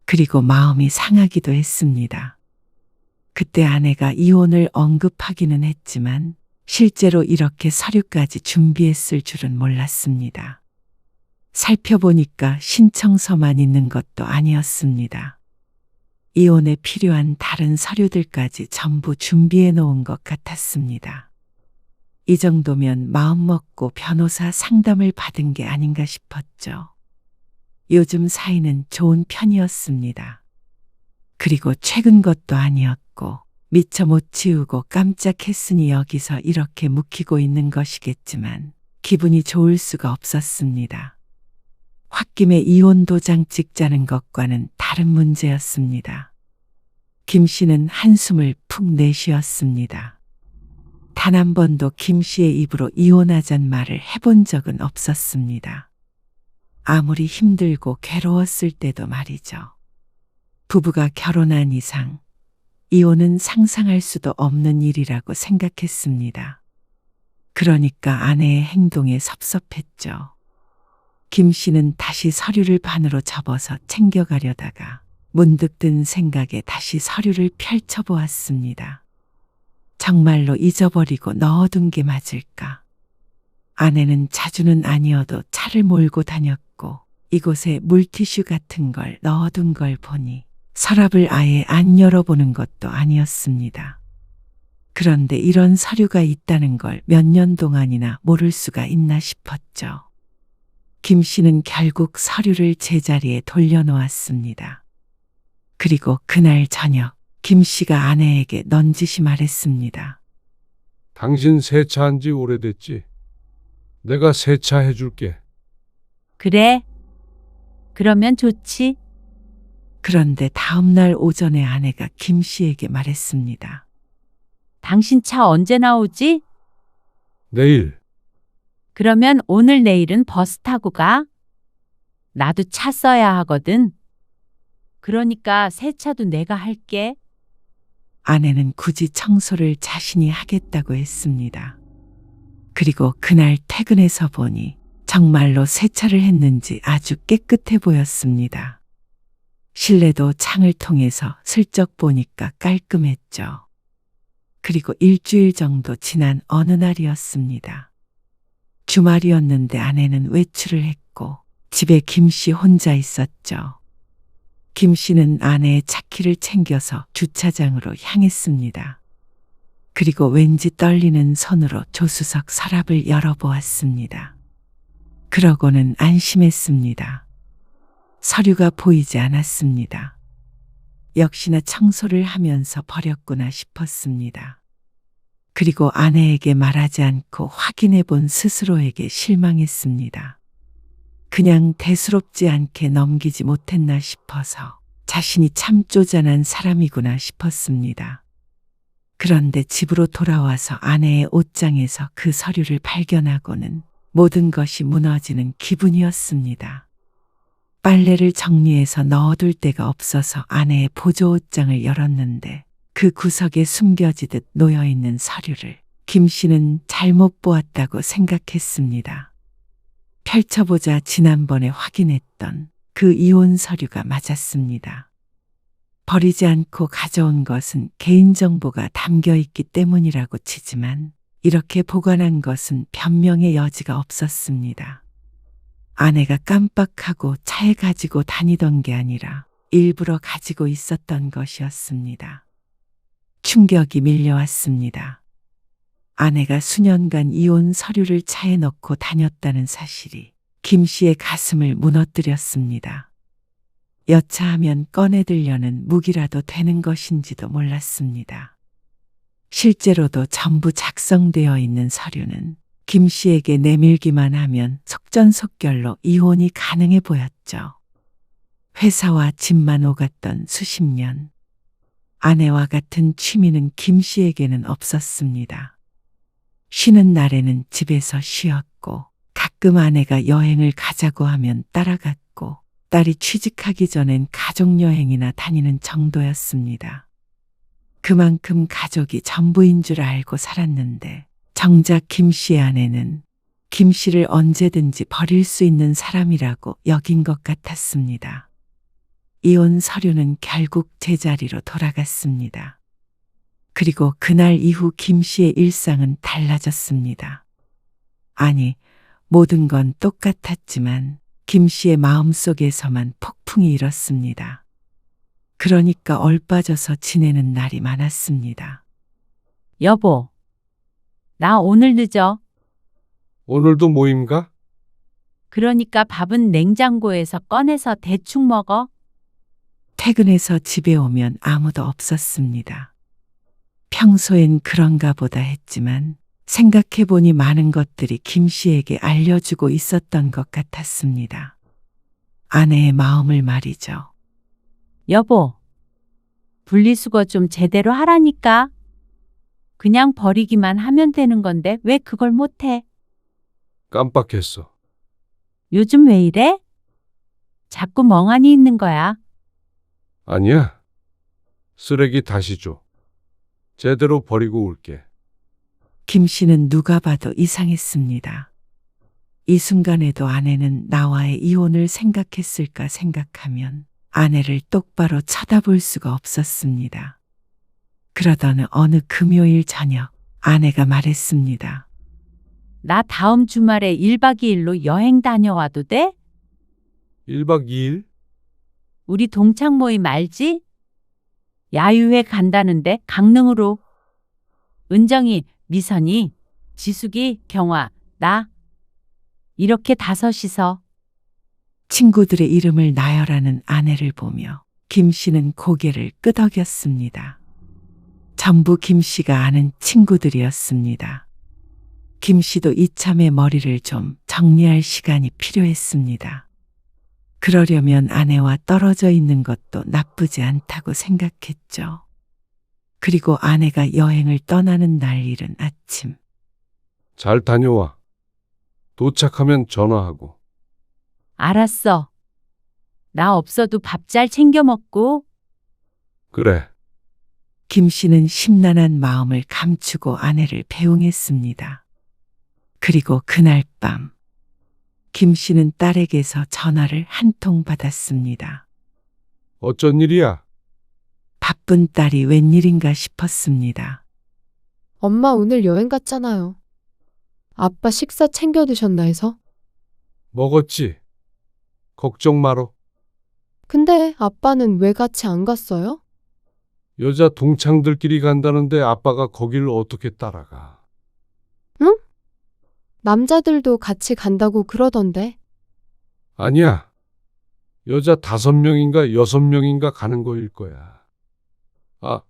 그리고 마음이 상하기도 했습니다. 그때 아내가 이혼을 언급하기는 했지만 실제로 이렇게 서류까지 준비했을 줄은 몰랐습니다. 살펴보니까 신청서만 있는 것도 아니었습니다. 이혼에 필요한 다른 서류들까지 전부 준비해 놓은 것 같았습니다. 이 정도면 마음먹고 변호사 상담을 받은 게 아닌가 싶었죠. 요즘 사이는 좋은 편이었습니다. 그리고 최근 것도 아니었고 미처 못 치우고 깜짝했으니 여기서 이렇게 묵히고 있는 것이겠지만 기분이 좋을 수가 없었습니다. 홧김에 이혼 도장 찍자는 것과는 다른 문제였습니다. 김 씨는 한숨을 푹 내쉬었습니다. 단 한 번도 김 씨의 입으로 이혼하잔 말을 해본 적은 없었습니다. 아무리 힘들고 괴로웠을 때도 말이죠. 부부가 결혼한 이상 이혼은 상상할 수도 없는 일이라고 생각했습니다. 그러니까 아내의 행동에 섭섭했죠. 김 씨는 다시 서류를 반으로 접어서 챙겨가려다가 문득 든 생각에 다시 서류를 펼쳐보았습니다. 정말로 잊어버리고 넣어둔 게 맞을까? 아내는 자주는 아니어도 차를 몰고 다녔고 이곳에 물티슈 같은 걸 넣어둔 걸 보니 서랍을 아예 안 열어보는 것도 아니었습니다. 그런데 이런 서류가 있다는 걸 몇 년 동안이나 모를 수가 있나 싶었죠. 김 씨는 결국 서류를 제자리에 돌려놓았습니다. 그리고 그날 저녁 김 씨가 아내에게 넌지시 말했습니다. 당신 세차한 지 오래됐지? 내가 세차해 줄게. 그래. 그러면 좋지. 그런데 다음 날 오전에 아내가 김 씨에게 말했습니다. 당신 차 언제 나오지? 내일. 그러면 오늘 내일은 버스 타고 가. 나도 차 써야 하거든. 그러니까 세차도 내가 할게. 아내는 굳이 청소를 자신이 하겠다고 했습니다. 그리고 그날 퇴근해서 보니 정말로 세차를 했는지 아주 깨끗해 보였습니다. 실내도 창을 통해서 슬쩍 보니까 깔끔했죠. 그리고 일주일 정도 지난 어느 날이었습니다. 주말이었는데 아내는 외출을 했고 집에 김 씨 혼자 있었죠. 김 씨는 아내의 차키를 챙겨서 주차장으로 향했습니다. 그리고 왠지 떨리는 손으로 조수석 서랍을 열어보았습니다. 그러고는 안심했습니다. 서류가 보이지 않았습니다. 역시나 청소를 하면서 버렸구나 싶었습니다. 그리고 아내에게 말하지 않고 확인해 본 스스로에게 실망했습니다. 그냥 대수롭지 않게 넘기지 못했나 싶어서 자신이 참 쪼잔한 사람이구나 싶었습니다. 그런데 집으로 돌아와서 아내의 옷장에서 그 서류를 발견하고는 모든 것이 무너지는 기분이었습니다. 빨래를 정리해서 넣어둘 데가 없어서 아내의 보조 옷장을 열었는데 그 구석에 숨겨지듯 놓여있는 서류를 김 씨는 잘못 보았다고 생각했습니다. 펼쳐보자 지난번에 확인했던 그 이혼 서류가 맞았습니다. 버리지 않고 가져온 것은 개인정보가 담겨있기 때문이라고 치지만 이렇게 보관한 것은 변명의 여지가 없었습니다. 아내가 깜빡하고 차에 가지고 다니던 게 아니라 일부러 가지고 있었던 것이었습니다. 충격이 밀려왔습니다. 아내가 수년간 이혼 서류를 차에 넣고 다녔다는 사실이 김 씨의 가슴을 무너뜨렸습니다. 여차하면 꺼내들려는 무기라도 되는 것인지도 몰랐습니다. 실제로도 전부 작성되어 있는 서류는 김 씨에게 내밀기만 하면 속전속결로 이혼이 가능해 보였죠. 회사와 집만 오갔던 수십 년. 아내와 같은 취미는 김 씨에게는 없었습니다. 쉬는 날에는 집에서 쉬었고 가끔 아내가 여행을 가자고 하면 따라갔고 딸이 취직하기 전엔 가족여행이나 다니는 정도였습니다. 그만큼 가족이 전부인 줄 알고 살았는데 정작 김 씨의 아내는 김 씨를 언제든지 버릴 수 있는 사람이라고 여긴 것 같았습니다. 이혼 서류는 결국 제자리로 돌아갔습니다. 그리고 그날 이후 김 씨의 일상은 달라졌습니다. 아니, 모든 건 똑같았지만 김 씨의 마음속에서만 폭풍이 일었습니다. 그러니까 얼빠져서 지내는 날이 많았습니다. 여보, 나 오늘 늦어. 오늘도 모임가? 그러니까 밥은 냉장고에서 꺼내서 대충 먹어. 퇴근해서 집에 오면 아무도 없었습니다. 평소엔 그런가 보다 했지만 생각해보니 많은 것들이 김 씨에게 알려주고 있었던 것 같았습니다. 아내의 마음을 말이죠. 여보, 분리수거 좀 제대로 하라니까. 그냥 버리기만 하면 되는 건데 왜 그걸 못해? 깜빡했어. 요즘 왜 이래? 자꾸 멍하니 있는 거야. 아니야. 쓰레기 다시 줘. 제대로 버리고 올게. 김 씨는 누가 봐도 이상했습니다. 이 순간에도 아내는 나와의 이혼을 생각했을까 생각하면 아내를 똑바로 쳐다볼 수가 없었습니다. 그러던 어느 금요일 저녁 아내가 말했습니다. 나 다음 주말에 1박 2일로 여행 다녀와도 돼? 1박 2일? 우리 동창 모임 알지? 야유회 간다는데 강릉으로. 은정이, 미선이, 지숙이, 경화, 나. 이렇게 다섯이서. 친구들의 이름을 나열하는 아내를 보며 김 씨는 고개를 끄덕였습니다. 전부 김 씨가 아는 친구들이었습니다. 김 씨도 이참에 머리를 좀 정리할 시간이 필요했습니다. 그러려면 아내와 떨어져 있는 것도 나쁘지 않다고 생각했죠. 그리고 아내가 여행을 떠나는 날 이른 아침. 잘 다녀와. 도착하면 전화하고. 알았어. 나 없어도 밥 잘 챙겨 먹고. 그래. 김 씨는 심란한 마음을 감추고 아내를 배웅했습니다. 그리고 그날 밤, 김 씨는 딸에게서 전화를 한 통 받았습니다. 어쩐 일이야? 바쁜 딸이 웬일인가 싶었습니다. 엄마 오늘 여행 갔잖아요. 아빠 식사 챙겨 드셨나 해서? 먹었지? 걱정 마로. 근데 아빠는 왜 같이 안 갔어요? 여자 동창들끼리 간다는데 아빠가 거길 어떻게 따라가? 남자들도 같이 간다고 그러던데. 아니야. 여자 5명인가 6명인가 가는 거일 거야. 아,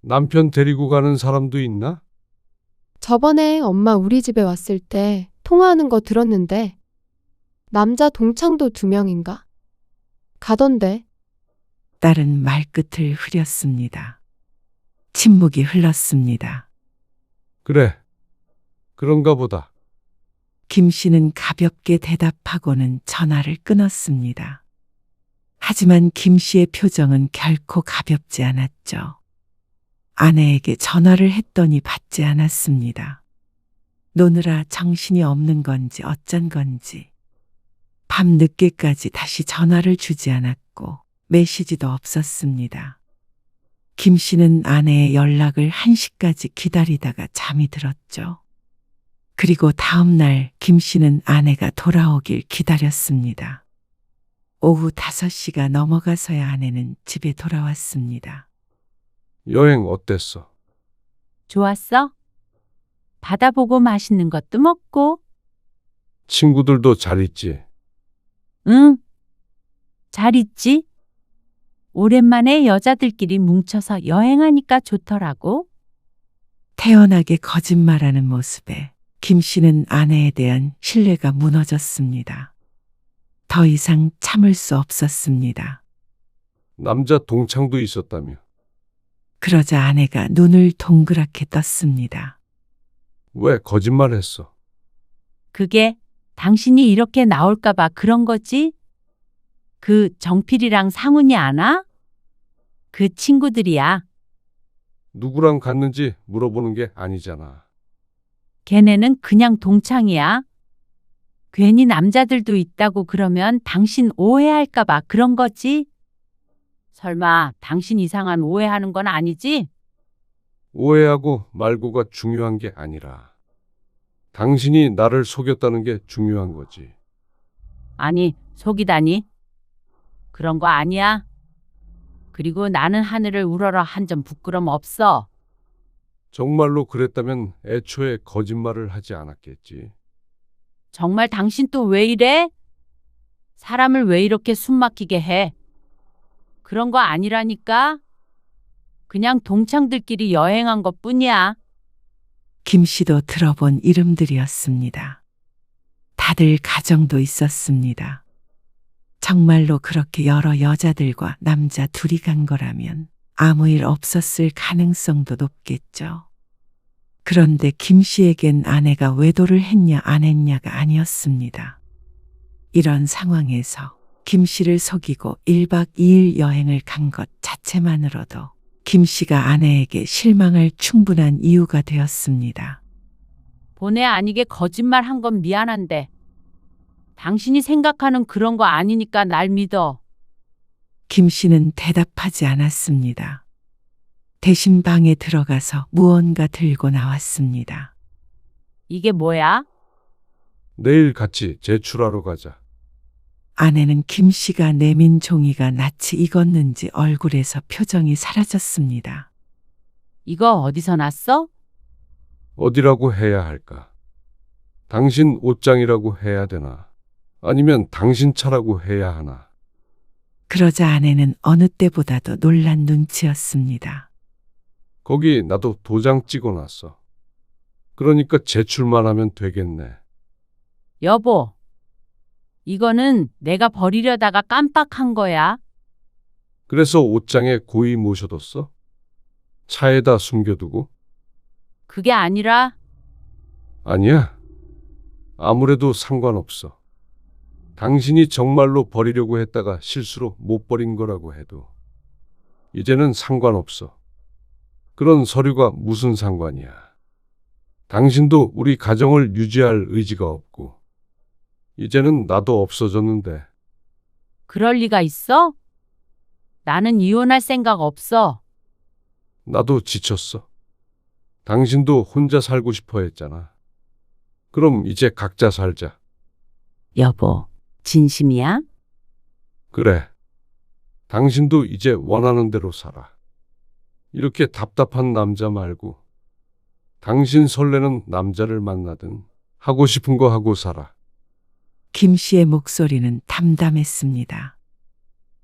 남편 데리고 가는 사람도 있나? 저번에 엄마 우리 집에 왔을 때 통화하는 거 들었는데 남자 동창도 2명인가? 가던데. 딸은 말끝을 흐렸습니다. 침묵이 흘렀습니다. 그래. 그런가 보다. 김 씨는 가볍게 대답하고는 전화를 끊었습니다. 하지만 김 씨의 표정은 결코 가볍지 않았죠. 아내에게 전화를 했더니 받지 않았습니다. 노느라 정신이 없는 건지 어쩐 건지 밤 늦게까지 다시 전화를 주지 않았고 메시지도 없었습니다. 김 씨는 아내의 연락을 1시까지 기다리다가 잠이 들었죠. 그리고 다음 날 김 씨는 아내가 돌아오길 기다렸습니다. 오후 5시가 넘어가서야 아내는 집에 돌아왔습니다. 여행 어땠어? 좋았어? 바다 보고 맛있는 것도 먹고. 친구들도 잘 있지? 응. 잘 있지? 오랜만에 여자들끼리 뭉쳐서 여행하니까 좋더라고. 태연하게 거짓말하는 모습에 김 씨는 아내에 대한 신뢰가 무너졌습니다. 더 이상 참을 수 없었습니다. 남자 동창도 있었다며. 그러자 아내가 눈을 동그랗게 떴습니다. 왜 거짓말했어? 그게 당신이 이렇게 나올까봐 그런 거지? 그 정필이랑 상훈이 아나? 그 친구들이야. 누구랑 갔는지 물어보는 게 아니잖아. 걔네는 그냥 동창이야. 괜히 남자들도 있다고 그러면 당신 오해할까봐 그런 거지? 설마 당신 이상한 오해하는 건 아니지? 오해하고 말고가 중요한 게 아니라 당신이 나를 속였다는 게 중요한 거지. 아니, 속이다니. 그런 거 아니야. 그리고 나는 하늘을 우러러 한 점 부끄럼 없어. 정말로 그랬다면 애초에 거짓말을 하지 않았겠지. 정말 당신 또 왜 이래? 사람을 왜 이렇게 숨막히게 해? 그런 거 아니라니까? 그냥 동창들끼리 여행한 것 뿐이야. 김 씨도 들어본 이름들이었습니다. 다들 가정도 있었습니다. 정말로 그렇게 여러 여자들과 남자 둘이 간 거라면 아무 일 없었을 가능성도 높겠죠. 그런데 김 씨에겐 아내가 외도를 했냐 안 했냐가 아니었습니다. 이런 상황에서 김 씨를 속이고 1박 2일 여행을 간 것 자체만으로도 김 씨가 아내에게 실망할 충분한 이유가 되었습니다. 본의 아니게 거짓말 한 건 미안한데 당신이 생각하는 그런 거 아니니까 날 믿어. 김 씨는 대답하지 않았습니다. 대신 방에 들어가서 무언가 들고 나왔습니다. 이게 뭐야? 내일 같이 제출하러 가자. 아내는 김 씨가 내민 종이가 낯이 익었는지 얼굴에서 표정이 사라졌습니다. 이거 어디서 났어? 어디라고 해야 할까? 당신 옷장이라고 해야 되나? 아니면 당신 차라고 해야 하나? 그러자 아내는 어느 때보다도 놀란 눈치였습니다. 거기 나도 도장 찍어놨어. 그러니까 제출만 하면 되겠네. 여보, 이거는 내가 버리려다가 깜빡한 거야. 그래서 옷장에 고이 모셔뒀어? 차에다 숨겨두고? 그게 아니라 아니야. 아무래도 상관없어. 당신이 정말로 버리려고 했다가 실수로 못 버린 거라고 해도 이제는 상관없어. 그런 서류가 무슨 상관이야. 당신도 우리 가정을 유지할 의지가 없고, 이제는 나도 없어졌는데, 그럴 리가 있어? 나는 이혼할 생각 없어. 나도 지쳤어. 당신도 혼자 살고 싶어 했잖아. 그럼 이제 각자 살자. 여보, 진심이야? 그래. 당신도 이제 원하는 대로 살아. 이렇게 답답한 남자 말고, 당신 설레는 남자를 만나든 하고 싶은 거 하고 살아. 김 씨의 목소리는 담담했습니다.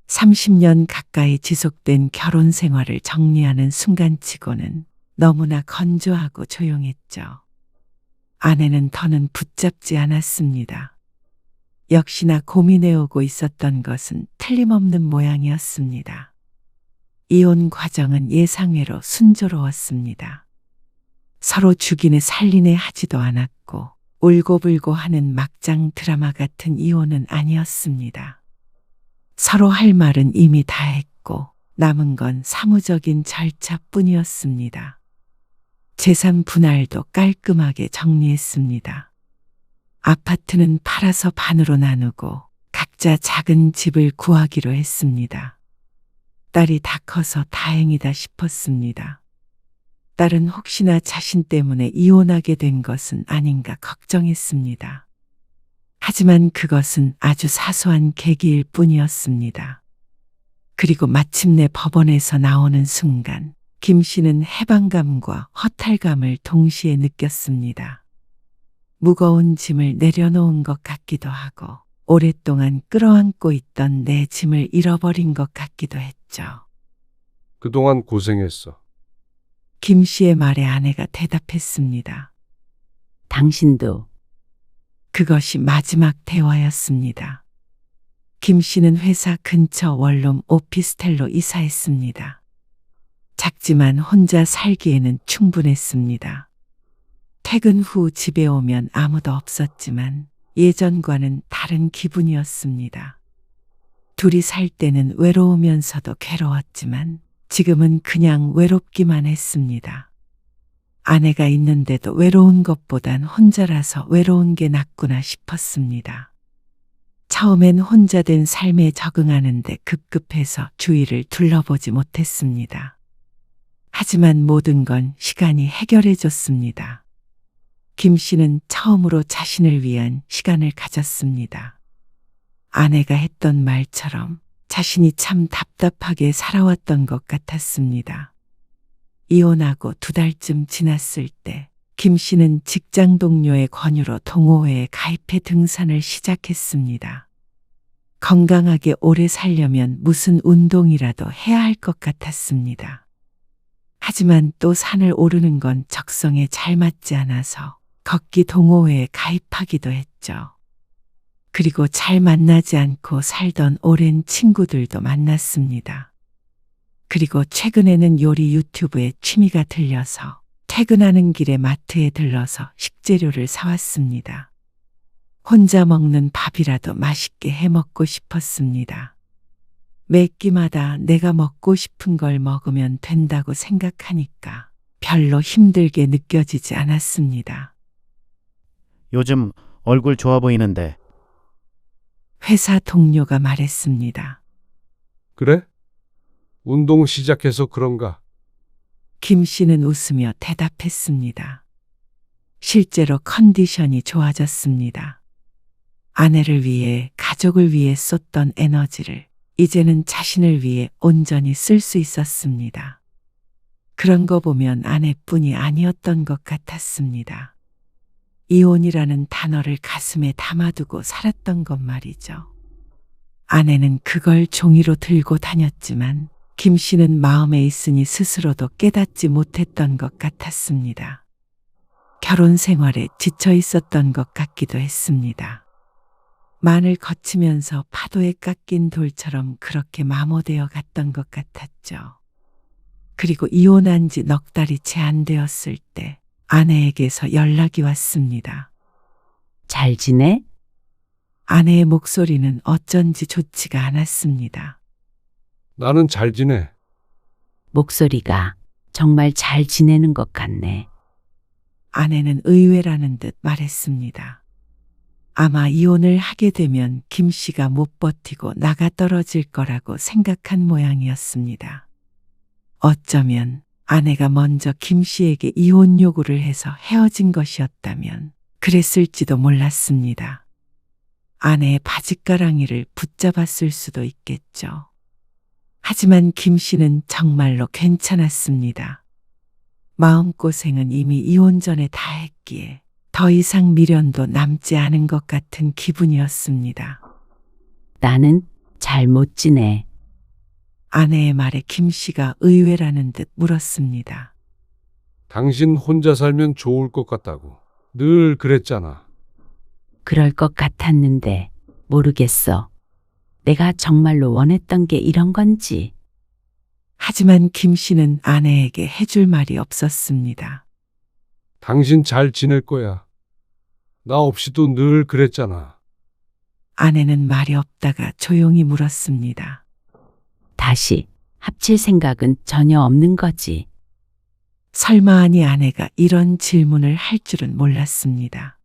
30년 가까이 지속된 결혼 생활을 정리하는 순간치고는 너무나 건조하고 조용했죠. 아내는 더는 붙잡지 않았습니다. 역시나 고민해오고 있었던 것은 틀림없는 모양이었습니다. 이혼 과정은 예상외로 순조로웠습니다. 서로 죽이네 살리네 하지도 않았고 울고불고 하는 막장 드라마 같은 이혼은 아니었습니다. 서로 할 말은 이미 다 했고 남은 건 사무적인 절차뿐이었습니다. 재산 분할도 깔끔하게 정리했습니다. 아파트는 팔아서 반으로 나누고 각자 작은 집을 구하기로 했습니다. 딸이 다 커서 다행이다 싶었습니다. 딸은 혹시나 자신 때문에 이혼하게 된 것은 아닌가 걱정했습니다. 하지만 그것은 아주 사소한 계기일 뿐이었습니다. 그리고 마침내 법원에서 나오는 순간 김 씨는 해방감과 허탈감을 동시에 느꼈습니다. 무거운 짐을 내려놓은 것 같기도 하고 오랫동안 끌어안고 있던 내 짐을 잃어버린 것 같기도 했죠. 그동안 고생했어. 김 씨의 말에 아내가 대답했습니다. 당신도. 그것이 마지막 대화였습니다. 김 씨는 회사 근처 원룸 오피스텔로 이사했습니다. 작지만 혼자 살기에는 충분했습니다. 퇴근 후 집에 오면 아무도 없었지만 예전과는 다른 기분이었습니다. 둘이 살 때는 외로우면서도 괴로웠지만 지금은 그냥 외롭기만 했습니다. 아내가 있는데도 외로운 것보단 혼자라서 외로운 게 낫구나 싶었습니다. 처음엔 혼자 된 삶에 적응하는데 급급해서 주위를 둘러보지 못했습니다. 하지만 모든 건 시간이 해결해 줬습니다. 김 씨는 처음으로 자신을 위한 시간을 가졌습니다. 아내가 했던 말처럼 자신이 참 답답하게 살아왔던 것 같았습니다. 이혼하고 2달쯤 지났을 때 김 씨는 직장 동료의 권유로 동호회에 가입해 등산을 시작했습니다. 건강하게 오래 살려면 무슨 운동이라도 해야 할 것 같았습니다. 하지만 또 산을 오르는 건 적성에 잘 맞지 않아서 걷기 동호회에 가입하기도 했죠. 그리고 잘 만나지 않고 살던 오랜 친구들도 만났습니다. 그리고 최근에는 요리 유튜브에 취미가 들려서 퇴근하는 길에 마트에 들러서 식재료를 사왔습니다. 혼자 먹는 밥이라도 맛있게 해 먹고 싶었습니다. 매 끼마다 내가 먹고 싶은 걸 먹으면 된다고 생각하니까 별로 힘들게 느껴지지 않았습니다. 요즘 얼굴 좋아 보이는데. 회사 동료가 말했습니다. 그래? 운동 시작해서 그런가? 김 씨는 웃으며 대답했습니다. 실제로 컨디션이 좋아졌습니다. 아내를 위해, 가족을 위해 쏟던 에너지를 이제는 자신을 위해 온전히 쓸 수 있었습니다. 그런 거 보면 아내뿐이 아니었던 것 같았습니다. 이혼이라는 단어를 가슴에 담아두고 살았던 것 말이죠. 아내는 그걸 종이로 들고 다녔지만 김 씨는 마음에 있으니 스스로도 깨닫지 못했던 것 같았습니다. 결혼 생활에 지쳐 있었던 것 같기도 했습니다. 만을 거치면서 파도에 깎인 돌처럼 그렇게 마모되어 갔던 것 같았죠. 그리고 이혼한 지 넉 달이 채 안 되었을 때 아내에게서 연락이 왔습니다. 잘 지내? 아내의 목소리는 어쩐지 좋지가 않았습니다. 나는 잘 지내. 목소리가 정말 잘 지내는 것 같네. 아내는 의외라는 듯 말했습니다. 아마 이혼을 하게 되면 김 씨가 못 버티고 나가 떨어질 거라고 생각한 모양이었습니다. 어쩌면 아내가 먼저 김 씨에게 이혼 요구를 해서 헤어진 것이었다면 그랬을지도 몰랐습니다. 아내의 바짓가랑이를 붙잡았을 수도 있겠죠. 하지만 김 씨는 정말로 괜찮았습니다. 마음고생은 이미 이혼 전에 다 했기에 더 이상 미련도 남지 않은 것 같은 기분이었습니다. 나는 잘 못 지내. 아내의 말에 김 씨가 의외라는 듯 물었습니다. 당신 혼자 살면 좋을 것 같다고. 늘 그랬잖아. 그럴 것 같았는데 모르겠어. 내가 정말로 원했던 게 이런 건지. 하지만 김 씨는 아내에게 해줄 말이 없었습니다. 당신 잘 지낼 거야. 나 없이도 늘 그랬잖아. 아내는 말이 없다가 조용히 물었습니다. 다시 합칠 생각은 전혀 없는 거지. 설마 하니 아내가 이런 질문을 할 줄은 몰랐습니다.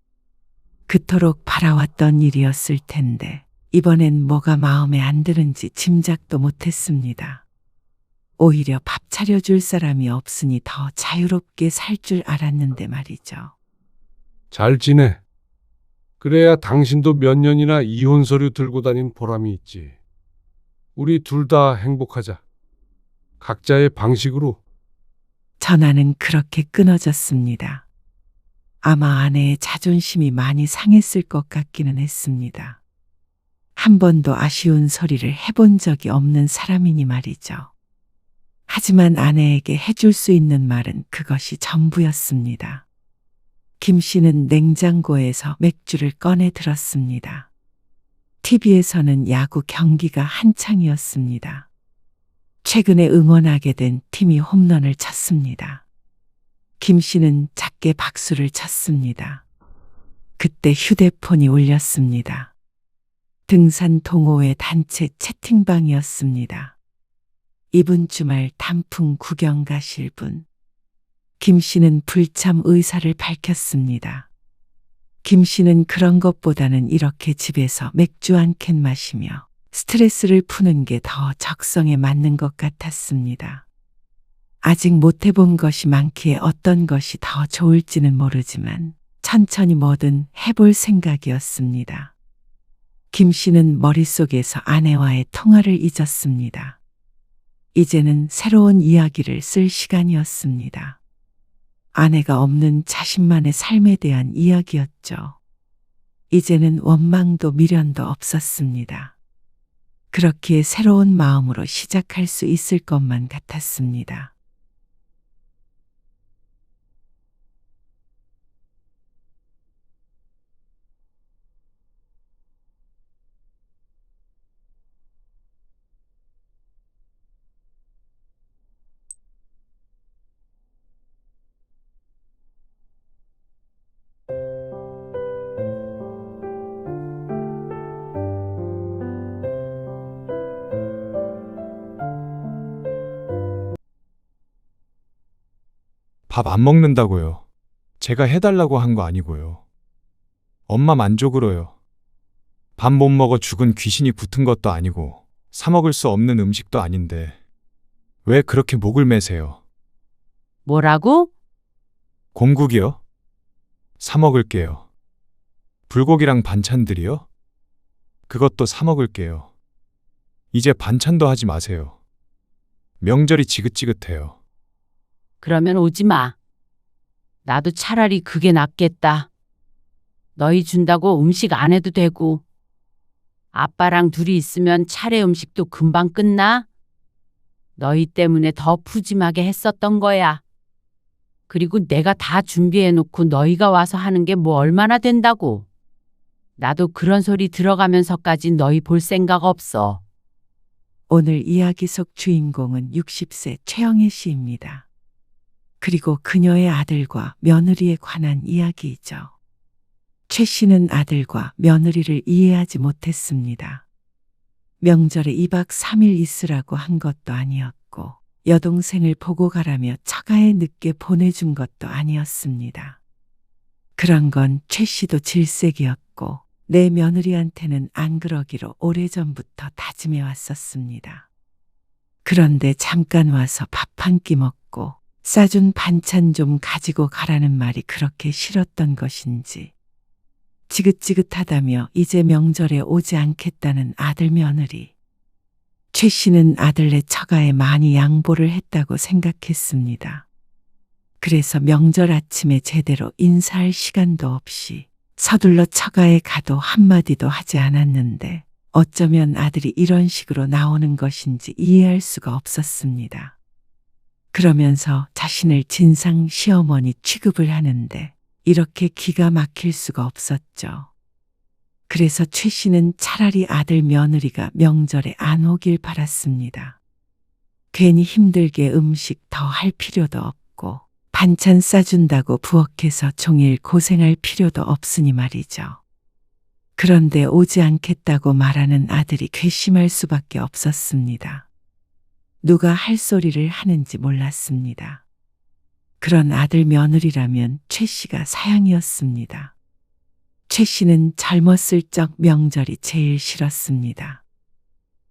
그토록 바라왔던 일이었을 텐데 이번엔 뭐가 마음에 안 드는지 짐작도 못했습니다. 오히려 밥 차려줄 사람이 없으니 더 자유롭게 살 줄 알았는데 말이죠. 잘 지내. 그래야 당신도 몇 년이나 이혼 서류 들고 다닌 보람이 있지. 우리 둘 다 행복하자. 각자의 방식으로. 전화는 그렇게 끊어졌습니다. 아마 아내의 자존심이 많이 상했을 것 같기는 했습니다. 한 번도 아쉬운 소리를 해본 적이 없는 사람이니 말이죠. 하지만 아내에게 해줄 수 있는 말은 그것이 전부였습니다. 김 씨는 냉장고에서 맥주를 꺼내 들었습니다. TV에서는 야구 경기가 한창이었습니다. 최근에 응원하게 된 팀이 홈런을 쳤습니다. 김 씨는 작게 박수를 쳤습니다. 그때 휴대폰이 울렸습니다. 등산 동호회 단체 채팅방이었습니다. 이번 주말 단풍 구경 가실 분. 김 씨는 불참 의사를 밝혔습니다. 김 씨는 그런 것보다는 이렇게 집에서 맥주 한 캔 마시며 스트레스를 푸는 게 더 적성에 맞는 것 같았습니다. 아직 못 해본 것이 많기에 어떤 것이 더 좋을지는 모르지만 천천히 뭐든 해볼 생각이었습니다. 김 씨는 머릿속에서 아내와의 통화를 잊었습니다. 이제는 새로운 이야기를 쓸 시간이었습니다. 아내가 없는 자신만의 삶에 대한 이야기였죠. 이제는 원망도 미련도 없었습니다. 그렇기에 새로운 마음으로 시작할 수 있을 것만 같았습니다. 밥 안 먹는다고요. 제가 해달라고 한 거 아니고요. 엄마 만족으로요. 밥 못 먹어 죽은 귀신이 붙은 것도 아니고 사 먹을 수 없는 음식도 아닌데 왜 그렇게 목을 매세요? 뭐라고? 곰국이요? 사 먹을게요. 불고기랑 반찬들이요? 그것도 사 먹을게요. 이제 반찬도 하지 마세요. 명절이 지긋지긋해요. 그러면 오지 마. 나도 차라리 그게 낫겠다. 너희 준다고 음식 안 해도 되고. 아빠랑 둘이 있으면 차례 음식도 금방 끝나? 너희 때문에 더 푸짐하게 했었던 거야. 그리고 내가 다 준비해놓고 너희가 와서 하는 게 뭐 얼마나 된다고. 나도 그런 소리 들어가면서까지 너희 볼 생각 없어. 오늘 이야기 속 주인공은 60세 최영애 씨입니다. 그리고 그녀의 아들과 며느리에 관한 이야기이죠. 최 씨는 아들과 며느리를 이해하지 못했습니다. 명절에 2박 3일 있으라고 한 것도 아니었고 여동생을 보고 가라며 처가에 늦게 보내준 것도 아니었습니다. 그런 건 최 씨도 질색이었고 내 며느리한테는 안 그러기로 오래전부터 다짐해 왔었습니다. 그런데 잠깐 와서 밥 한 끼 먹고 싸준 반찬 좀 가지고 가라는 말이 그렇게 싫었던 것인지 지긋지긋하다며 이제 명절에 오지 않겠다는 아들 며느리. 최 씨는 아들네 처가에 많이 양보를 했다고 생각했습니다. 그래서 명절 아침에 제대로 인사할 시간도 없이 서둘러 처가에 가도 한마디도 하지 않았는데 어쩌면 아들이 이런 식으로 나오는 것인지 이해할 수가 없었습니다. 그러면서 자신을 진상 시어머니 취급을 하는데 이렇게 기가 막힐 수가 없었죠. 그래서 최 씨는 차라리 아들 며느리가 명절에 안 오길 바랐습니다. 괜히 힘들게 음식 더 할 필요도 없고 반찬 싸준다고 부엌에서 종일 고생할 필요도 없으니 말이죠. 그런데 오지 않겠다고 말하는 아들이 괘씸할 수밖에 없었습니다. 누가 할 소리를 하는지 몰랐습니다. 그런 아들 며느리라면 최 씨가 사양이었습니다. 최 씨는 젊었을 적 명절이 제일 싫었습니다.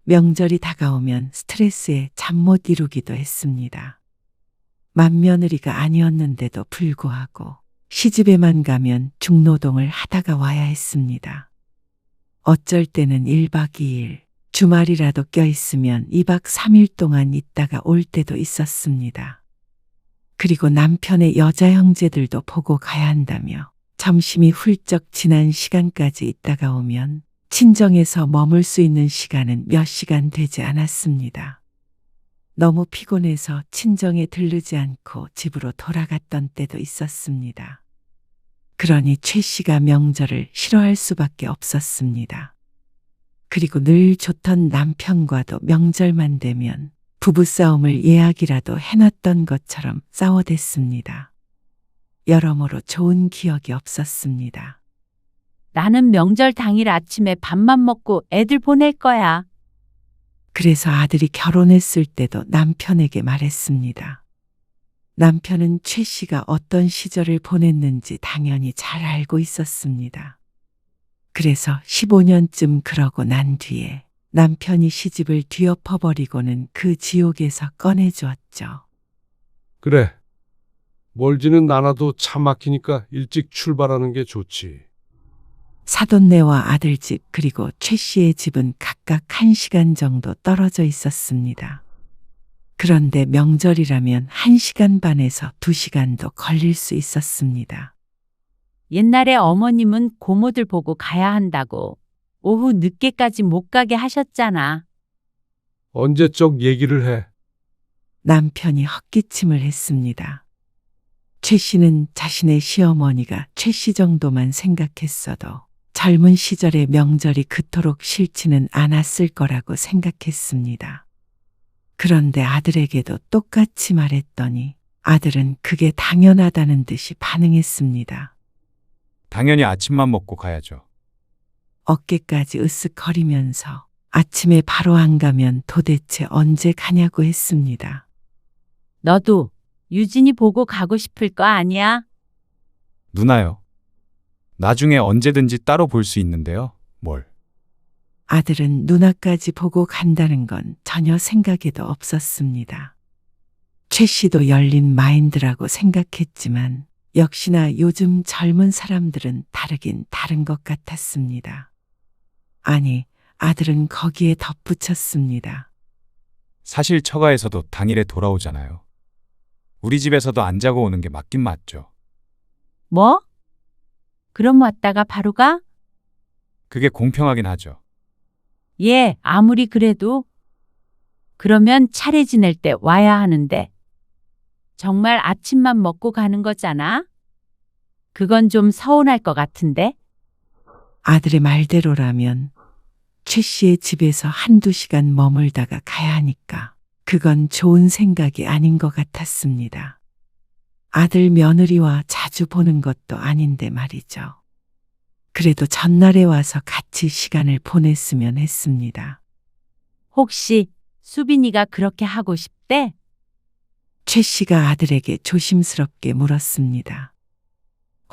명절이 다가오면 스트레스에 잠 못 이루기도 했습니다. 맏며느리가 아니었는데도 불구하고 시집에만 가면 중노동을 하다가 와야 했습니다. 어쩔 때는 1박 2일, 주말이라도 껴있으면 2박 3일 동안 있다가 올 때도 있었습니다. 그리고 남편의 여자 형제들도 보고 가야 한다며 점심이 훌쩍 지난 시간까지 있다가 오면 친정에서 머물 수 있는 시간은 몇 시간 되지 않았습니다. 너무 피곤해서 친정에 들르지 않고 집으로 돌아갔던 때도 있었습니다. 그러니 최 씨가 명절을 싫어할 수밖에 없었습니다. 그리고 늘 좋던 남편과도 명절만 되면 부부싸움을 예약이라도 해놨던 것처럼 싸워댔습니다. 여러모로 좋은 기억이 없었습니다. 나는 명절 당일 아침에 밥만 먹고 애들 보낼 거야. 그래서 아들이 결혼했을 때도 남편에게 말했습니다. 남편은 최 씨가 어떤 시절을 보냈는지 당연히 잘 알고 있었습니다. 그래서 15년쯤 그러고 난 뒤에 남편이 시집을 뒤엎어버리고는 그 지옥에서 꺼내주었죠. 그래. 멀지는 않아도 차 막히니까 일찍 출발하는 게 좋지. 사돈네와 아들집 그리고 최 씨의 집은 각각 1시간 정도 떨어져 있었습니다. 그런데 명절이라면 1시간 반에서 2시간도 걸릴 수 있었습니다. 옛날에 어머님은 고모들 보고 가야 한다고 오후 늦게까지 못 가게 하셨잖아. 언제적 얘기를 해. 남편이 헛기침을 했습니다. 최 씨는 자신의 시어머니가 최 씨 정도만 생각했어도 젊은 시절의 명절이 그토록 싫지는 않았을 거라고 생각했습니다. 그런데 아들에게도 똑같이 말했더니 아들은 그게 당연하다는 듯이 반응했습니다. 당연히 아침만 먹고 가야죠. 어깨까지 으쓱거리면서 아침에 바로 안 가면 도대체 언제 가냐고 했습니다. 너도 유진이 보고 가고 싶을 거 아니야? 누나요. 나중에 언제든지 따로 볼 수 있는데요. 뭘. 아들은 누나까지 보고 간다는 건 전혀 생각에도 없었습니다. 최 씨도 열린 마인드라고 생각했지만 역시나 요즘 젊은 사람들은 다르긴 다른 것 같았습니다. 아니, 아들은 거기에 덧붙였습니다. 사실 처가에서도 당일에 돌아오잖아요. 우리 집에서도 안 자고 오는 게 맞긴 맞죠. 뭐? 그럼 왔다가 바로 가? 그게 공평하긴 하죠. 예, 아무리 그래도. 그러면 차례 지낼 때 와야 하는데. 정말 아침만 먹고 가는 거잖아? 그건 좀 서운할 것 같은데? 아들의 말대로라면 최 씨의 집에서 1~2시간 머물다가 가야 하니까 그건 좋은 생각이 아닌 것 같았습니다. 아들 며느리와 자주 보는 것도 아닌데 말이죠. 그래도 전날에 와서 같이 시간을 보냈으면 했습니다. 혹시 수빈이가 그렇게 하고 싶대? 최 씨가 아들에게 조심스럽게 물었습니다.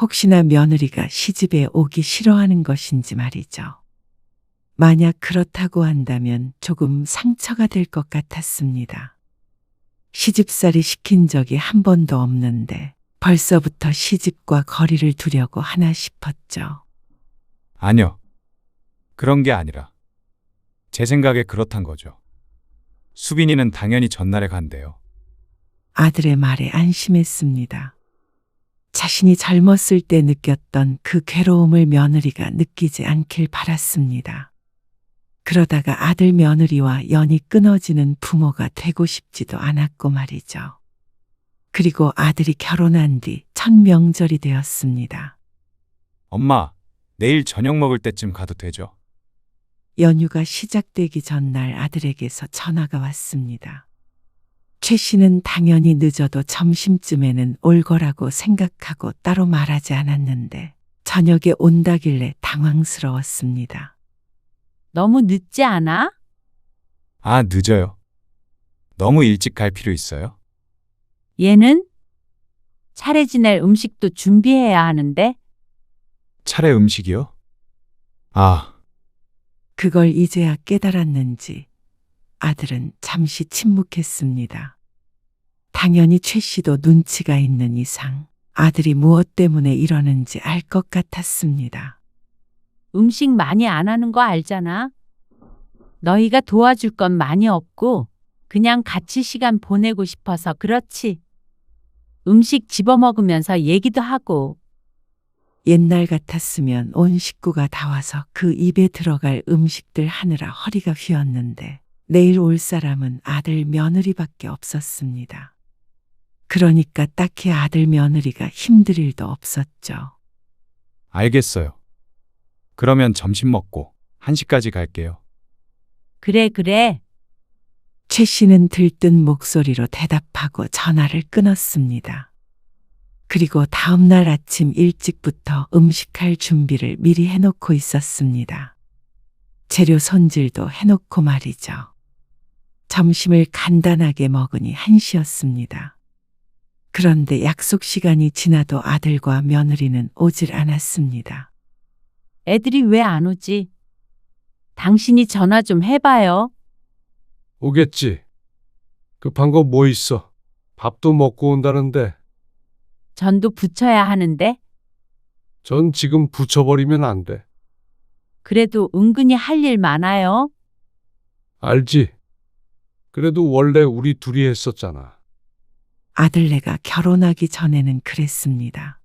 혹시나 며느리가 시집에 오기 싫어하는 것인지 말이죠. 만약 그렇다고 한다면 조금 상처가 될 것 같았습니다. 시집살이 시킨 적이 한 번도 없는데 벌써부터 시집과 거리를 두려고 하나 싶었죠. 아니요. 그런 게 아니라 제 생각에 그렇단 거죠. 수빈이는 당연히 전날에 간대요. 아들의 말에 안심했습니다. 자신이 젊었을 때 느꼈던 그 괴로움을 며느리가 느끼지 않길 바랐습니다. 그러다가 아들 며느리와 연이 끊어지는 부모가 되고 싶지도 않았고 말이죠. 그리고 아들이 결혼한 뒤 첫 명절이 되었습니다. 엄마, 내일 저녁 먹을 때쯤 가도 되죠? 연휴가 시작되기 전날 아들에게서 전화가 왔습니다. 최 씨는 당연히 늦어도 점심쯤에는 올 거라고 생각하고 따로 말하지 않았는데 저녁에 온다길래 당황스러웠습니다. 너무 늦지 않아? 아, 늦어요. 너무 일찍 갈 필요 있어요? 얘는? 차례 지낼 음식도 준비해야 하는데 차례 음식이요? 아, 그걸 이제야 깨달았는지 아들은 잠시 침묵했습니다. 당연히 최 씨도 눈치가 있는 이상 아들이 무엇 때문에 이러는지 알 것 같았습니다. 음식 많이 안 하는 거 알잖아. 너희가 도와줄 건 많이 없고 그냥 같이 시간 보내고 싶어서 그렇지. 음식 집어먹으면서 얘기도 하고. 옛날 같았으면 온 식구가 다 와서 그 입에 들어갈 음식들 하느라 허리가 휘었는데 내일 올 사람은 아들 며느리밖에 없었습니다. 그러니까 딱히 아들 며느리가 힘들 일도 없었죠. 알겠어요. 그러면 점심 먹고 1시까지 갈게요. 그래, 그래. 최 씨는 들뜬 목소리로 대답하고 전화를 끊었습니다. 그리고 다음 날 아침 일찍부터 음식할 준비를 미리 해놓고 있었습니다. 재료 손질도 해놓고 말이죠. 점심을 간단하게 먹으니 1시였습니다. 그런데 약속 시간이 지나도 아들과 며느리는 오질 않았습니다. 애들이 왜 안 오지? 당신이 전화 좀 해봐요. 오겠지. 급한 거 뭐 있어? 밥도 먹고 온다는데. 전도 붙여야 하는데. 전 지금 붙여버리면 안 돼. 그래도 은근히 할 일 많아요. 알지? 그래도 원래 우리 둘이 했었잖아. 아들네가 결혼하기 전에는 그랬습니다.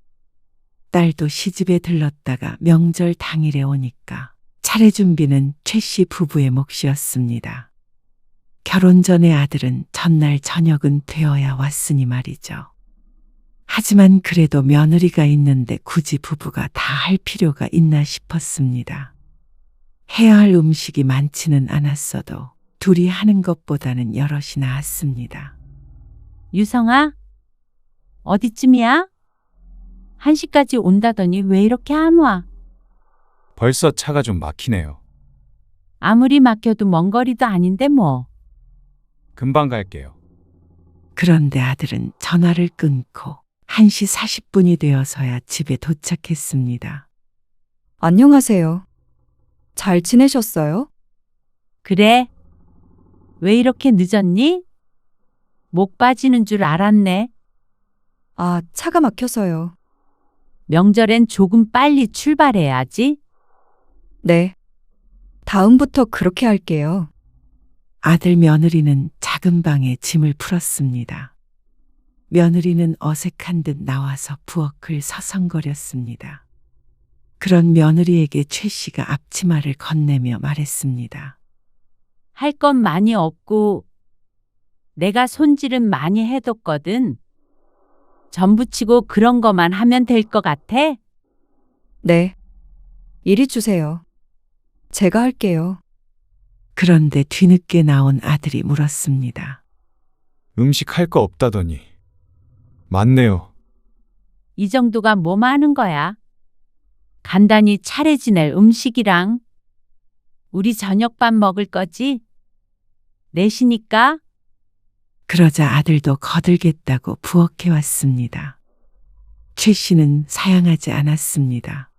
딸도 시집에 들렀다가 명절 당일에 오니까 차례 준비는 최 씨 부부의 몫이었습니다. 결혼 전에 아들은 전날 저녁은 되어야 왔으니 말이죠. 하지만 그래도 며느리가 있는데 굳이 부부가 다 할 필요가 있나 싶었습니다. 해야 할 음식이 많지는 않았어도 둘이 하는 것보다는 여럿이 나았습니다. 유성아, 어디쯤이야? 1시까지 온다더니 왜 이렇게 안 와? 벌써 차가 좀 막히네요. 아무리 막혀도 먼 거리도 아닌데 뭐. 금방 갈게요. 그런데 아들은 전화를 끊고 1시 40분이 되어서야 집에 도착했습니다. 안녕하세요. 잘 지내셨어요? 그래? 왜 이렇게 늦었니? 목 빠지는 줄 알았네. 아, 차가 막혀서요. 명절엔 조금 빨리 출발해야지. 네. 다음부터 그렇게 할게요. 아들 며느리는 작은 방에 짐을 풀었습니다. 며느리는 어색한 듯 나와서 부엌을 서성거렸습니다. 그런 며느리에게 최 씨가 앞치마를 건네며 말했습니다. 할 건 많이 없고 내가 손질은 많이 해뒀거든. 전 부치고 그런 거만 하면 될 것 같아? 네. 이리 주세요. 제가 할게요. 그런데 뒤늦게 나온 아들이 물었습니다. 음식 할 거 없다더니. 맞네요. 이 정도가 뭐 많은 거야. 간단히 차례 지낼 음식이랑 우리 저녁밥 먹을 거지? 넷이니까? 그러자 아들도 거들겠다고 부엌에 왔습니다. 최 씨는 사양하지 않았습니다.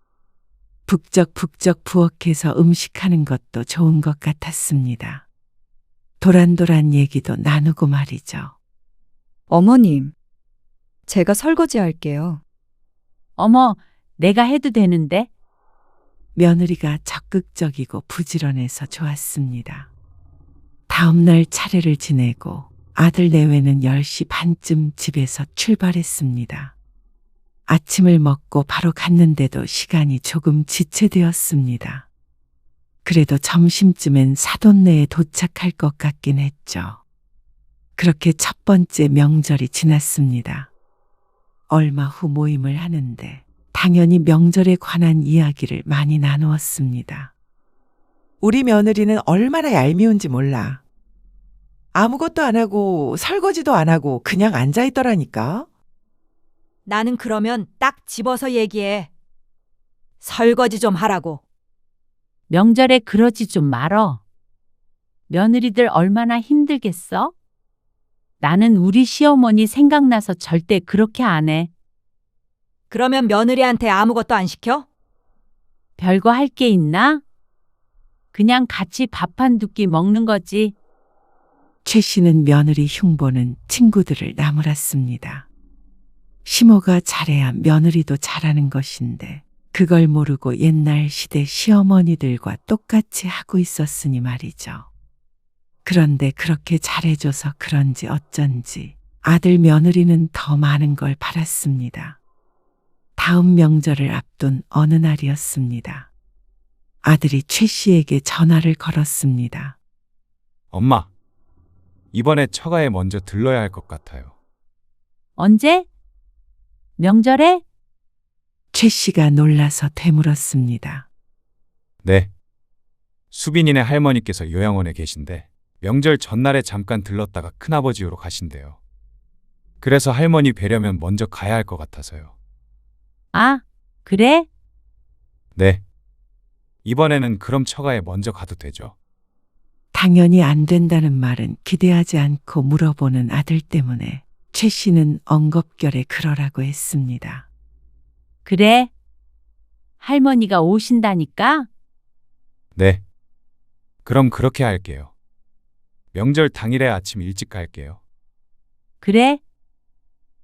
북적북적 부엌에서 음식하는 것도 좋은 것 같았습니다. 도란도란 얘기도 나누고 말이죠. 어머님, 제가 설거지 할게요. 어머, 내가 해도 되는데? 며느리가 적극적이고 부지런해서 좋았습니다. 다음 날 차례를 지내고 아들 내외는 10시 반쯤 집에서 출발했습니다. 아침을 먹고 바로 갔는데도 시간이 조금 지체되었습니다. 그래도 점심쯤엔 사돈네에 도착할 것 같긴 했죠. 그렇게 첫 번째 명절이 지났습니다. 얼마 후 모임을 하는데 당연히 명절에 관한 이야기를 많이 나누었습니다. 우리 며느리는 얼마나 얄미운지 몰라. 아무것도 안 하고 설거지도 안 하고 그냥 앉아 있더라니까. 나는 그러면 딱 집어서 얘기해. 설거지 좀 하라고. 명절에 그러지 좀 말어. 며느리들 얼마나 힘들겠어? 나는 우리 시어머니 생각나서 절대 그렇게 안 해. 그러면 며느리한테 아무것도 안 시켜? 별거 할 게 있나? 그냥 같이 밥 한 두 끼 먹는 거지. 최 씨는 며느리 흉보는 친구들을 나무랐습니다. 시모가 잘해야 며느리도 잘하는 것인데 그걸 모르고 옛날 시대 시어머니들과 똑같이 하고 있었으니 말이죠. 그런데 그렇게 잘해줘서 그런지 어쩐지 아들 며느리는 더 많은 걸 바랐습니다. 다음 명절을 앞둔 어느 날이었습니다. 아들이 최 씨에게 전화를 걸었습니다. 엄마, 이번에 처가에 먼저 들러야 할 것 같아요. 언제? 명절에? 최 씨가 놀라서 되물었습니다. 네. 수빈이네 할머니께서 요양원에 계신데 명절 전날에 잠깐 들렀다가 큰아버지로 가신대요. 그래서 할머니 뵈려면 먼저 가야 할 것 같아서요. 아, 그래? 네. 이번에는 그럼 처가에 먼저 가도 되죠? 당연히 안 된다는 말은 기대하지 않고 물어보는 아들 때문에 최 씨는 엉겁결에 그러라고 했습니다. 그래? 할머니가 오신다니까? 네. 그럼 그렇게 할게요. 명절 당일에 아침 일찍 갈게요. 그래?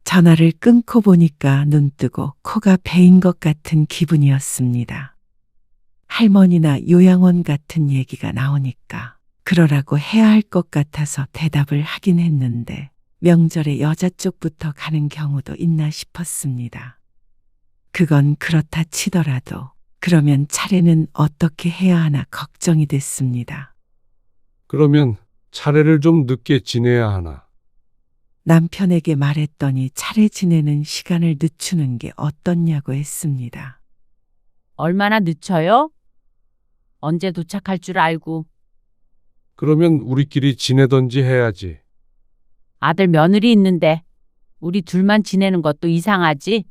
전화를 끊고 보니까 눈 뜨고 코가 베인 것 같은 기분이었습니다. 할머니나 요양원 같은 얘기가 나오니까 그러라고 해야 할 것 같아서 대답을 하긴 했는데 명절에 여자 쪽부터 가는 경우도 있나 싶었습니다. 그건 그렇다 치더라도 그러면 차례는 어떻게 해야 하나 걱정이 됐습니다. 그러면 차례를 좀 늦게 지내야 하나? 남편에게 말했더니 차례 지내는 시간을 늦추는 게 어떻냐고 했습니다. 얼마나 늦춰요? 언제 도착할 줄 알고. 그러면 우리끼리 지내던지 해야지. 아들 며느리 있는데 우리 둘만 지내는 것도 이상하지?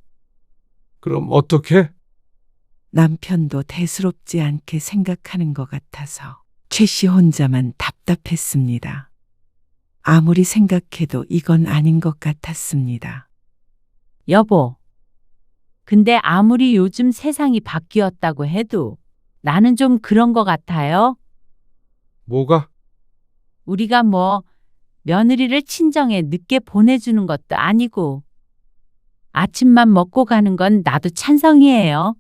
그럼 어떻게? 남편도 대수롭지 않게 생각하는 것 같아서 최 씨 혼자만 답답했습니다. 아무리 생각해도 이건 아닌 것 같았습니다. 여보, 근데 아무리 요즘 세상이 바뀌었다고 해도 나는 좀 그런 것 같아요. 뭐가? 우리가 뭐 며느리를 친정에 늦게 보내주는 것도 아니고 아침만 먹고 가는 건 나도 찬성이에요.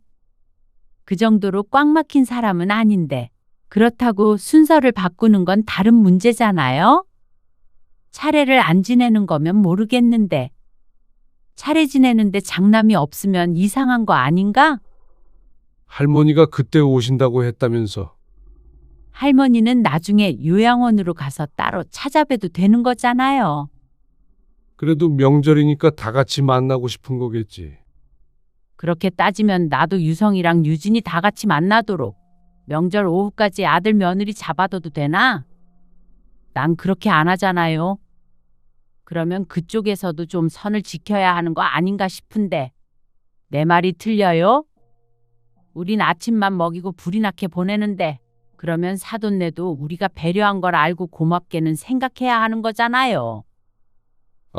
그 정도로 꽉 막힌 사람은 아닌데 그렇다고 순서를 바꾸는 건 다른 문제잖아요. 차례를 안 지내는 거면 모르겠는데 차례 지내는데 장남이 없으면 이상한 거 아닌가? 할머니가 그때 오신다고 했다면서. 할머니는 나중에 요양원으로 가서 따로 찾아뵈도 되는 거잖아요. 그래도 명절이니까 다 같이 만나고 싶은 거겠지. 그렇게 따지면 나도 유성이랑 유진이 다 같이 만나도록 명절 오후까지 아들 며느리 잡아둬도 되나? 난 그렇게 안 하잖아요. 그러면 그쪽에서도 좀 선을 지켜야 하는 거 아닌가 싶은데 내 말이 틀려요? 우린 아침만 먹이고 불이 나게 보내는데 그러면 사돈네도 우리가 배려한 걸 알고 고맙게는 생각해야 하는 거잖아요.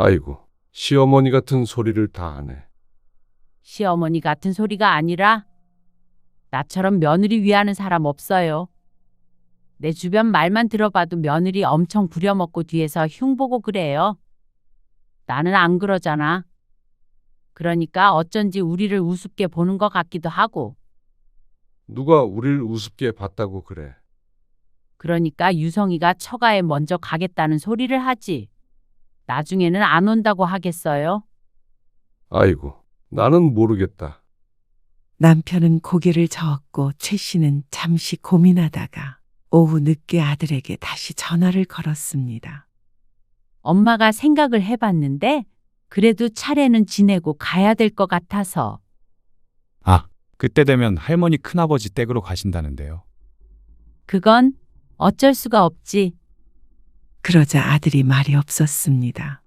아이고, 시어머니 같은 소리를 다 하네. 시어머니 같은 소리가 아니라 나처럼 며느리 위하는 사람 없어요. 내 주변 말만 들어봐도 며느리 엄청 부려먹고 뒤에서 흉보고 그래요. 나는 안 그러잖아. 그러니까 어쩐지 우리를 우습게 보는 것 같기도 하고. 누가 우릴 우습게 봤다고 그래. 그러니까 유성이가 처가에 먼저 가겠다는 소리를 하지. 나중에는 안 온다고 하겠어요? 아이고, 나는 모르겠다. 남편은 고개를 저었고 최 씨는 잠시 고민하다가 오후 늦게 아들에게 다시 전화를 걸었습니다. 엄마가 생각을 해봤는데 그래도 차례는 지내고 가야 될 것 같아서. 아, 그때 되면 할머니 큰아버지 댁으로 가신다는데요. 그건 어쩔 수가 없지. 그러자 아들이 말이 없었습니다.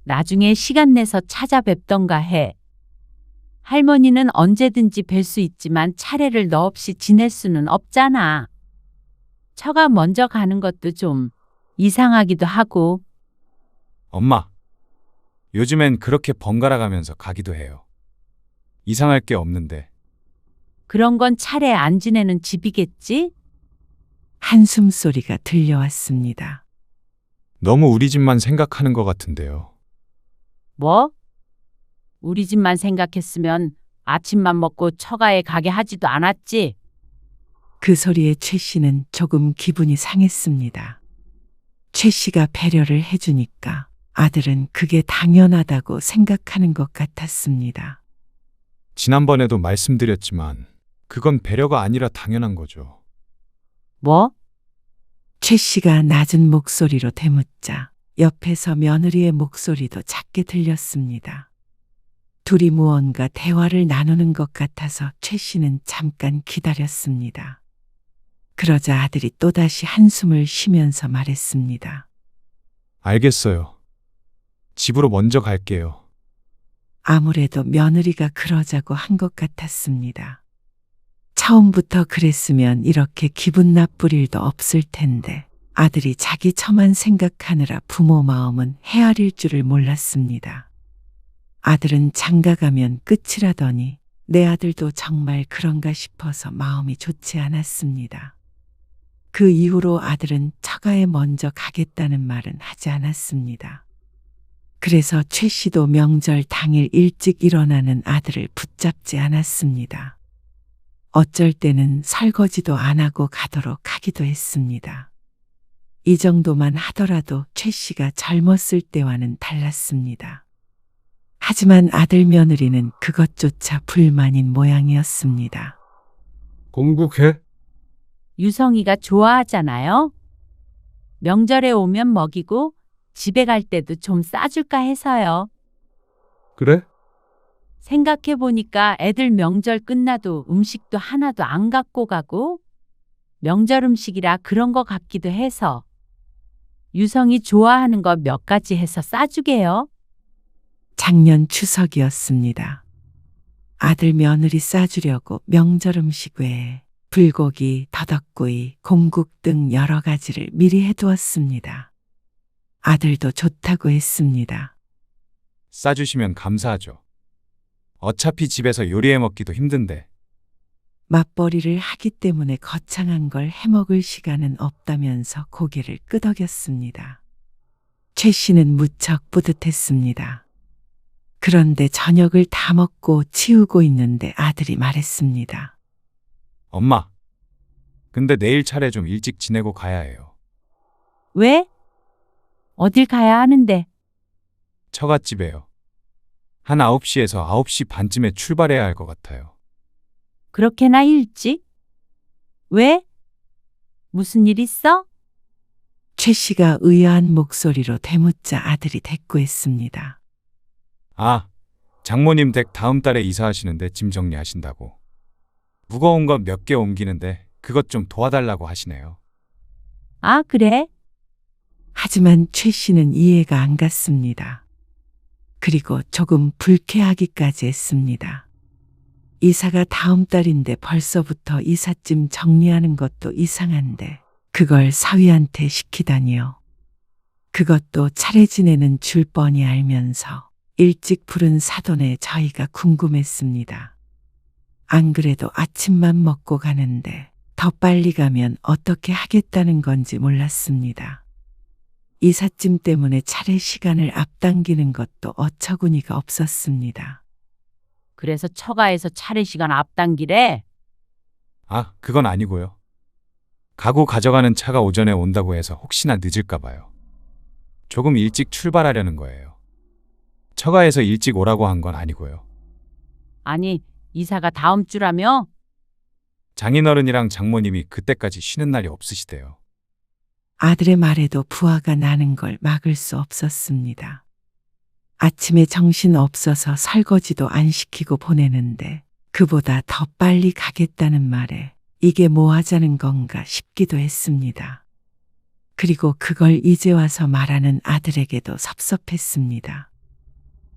나중에 시간 내서 찾아뵙던가 해. 할머니는 언제든지 뵐 수 있지만 차례를 너 없이 지낼 수는 없잖아. 처가 먼저 가는 것도 좀 이상하기도 하고. 엄마, 요즘엔 그렇게 번갈아 가면서 가기도 해요. 이상할 게 없는데. 그런 건 차례 안 지내는 집이겠지? 한숨 소리가 들려왔습니다. 너무 우리 집만 생각하는 것 같은데요. 뭐? 우리 집만 생각했으면 아침만 먹고 처가에 가게 하지도 않았지. 그 소리에 최 씨는 조금 기분이 상했습니다. 최 씨가 배려를 해주니까 아들은 그게 당연하다고 생각하는 것 같았습니다. 지난번에도 말씀드렸지만 그건 배려가 아니라 당연한 거죠. 뭐? 최 씨가 낮은 목소리로 되묻자 옆에서 며느리의 목소리도 작게 들렸습니다. 둘이 무언가 대화를 나누는 것 같아서 최 씨는 잠깐 기다렸습니다. 그러자 아들이 또다시 한숨을 쉬면서 말했습니다. 알겠어요. 집으로 먼저 갈게요. 아무래도 며느리가 그러자고 한 것 같았습니다. 처음부터 그랬으면 이렇게 기분 나쁠 일도 없을 텐데 아들이 자기 처만 생각하느라 부모 마음은 헤아릴 줄을 몰랐습니다. 아들은 장가가면 끝이라더니 내 아들도 정말 그런가 싶어서 마음이 좋지 않았습니다. 그 이후로 아들은 처가에 먼저 가겠다는 말은 하지 않았습니다. 그래서 최 씨도 명절 당일 일찍 일어나는 아들을 붙잡지 않았습니다. 어쩔 때는 설거지도 안 하고 가도록 하기도 했습니다. 이 정도만 하더라도 최 씨가 젊었을 때와는 달랐습니다. 하지만 아들 며느리는 그것조차 불만인 모양이었습니다. 공국해? 유성이가 좋아하잖아요. 명절에 오면 먹이고 집에 갈 때도 좀 싸줄까 해서요. 그래? 생각해보니까 애들 명절 끝나도 음식도 하나도 안 갖고 가고 명절 음식이라 그런 거 같기도 해서 유성이 좋아하는 거 몇 가지 해서 싸주게요. 작년 추석이었습니다. 아들 며느리 싸주려고 명절 음식 외에 불고기, 더덕구이, 공국 등 여러 가지를 미리 해두었습니다. 아들도 좋다고 했습니다. 싸주시면 감사하죠. 어차피 집에서 요리해 먹기도 힘든데. 맞벌이를 하기 때문에 거창한 걸 해먹을 시간은 없다면서 고개를 끄덕였습니다. 최 씨는 무척 뿌듯했습니다. 그런데 저녁을 다 먹고 치우고 있는데 아들이 말했습니다. 엄마, 근데 내일 차례 좀 일찍 지내고 가야 해요. 왜? 어딜 가야 하는데? 처갓집에요. 한 9시에서 9시 반쯤에 출발해야 할 것 같아요. 그렇게나 일찍? 왜? 무슨 일 있어? 최 씨가 의아한 목소리로 되묻자 아들이 대꾸했습니다. 아, 장모님 댁 다음 달에 이사하시는데 짐 정리하신다고. 무거운 거 몇 개 옮기는데 그것 좀 도와달라고 하시네요. 아, 그래? 하지만 최 씨는 이해가 안 갔습니다. 그리고 조금 불쾌하기까지 했습니다. 이사가 다음 달인데 벌써부터 이삿짐 정리하는 것도 이상한데 그걸 사위한테 시키다니요. 그것도 차례 지내는 줄 뻔히 알면서 일찍 부른 사돈의 저희가 궁금했습니다. 안 그래도 아침만 먹고 가는데 더 빨리 가면 어떻게 하겠다는 건지 몰랐습니다. 이삿짐 때문에 차례 시간을 앞당기는 것도 어처구니가 없었습니다. 그래서 처가에서 차례 시간 앞당기래. 아, 그건 아니고요. 가구 가져가는 차가 오전에 온다고 해서 혹시나 늦을까 봐요. 조금 일찍 출발하려는 거예요. 처가에서 일찍 오라고 한 건 아니고요. 아니, 이사가 다음 주라며? 장인어른이랑 장모님이 그때까지 쉬는 날이 없으시대요. 아들의 말에도 부하가 나는 걸 막을 수 없었습니다. 아침에 정신 없어서 설거지도 안 시키고 보내는데 그보다 더 빨리 가겠다는 말에 이게 뭐 하자는 건가 싶기도 했습니다. 그리고 그걸 이제 와서 말하는 아들에게도 섭섭했습니다.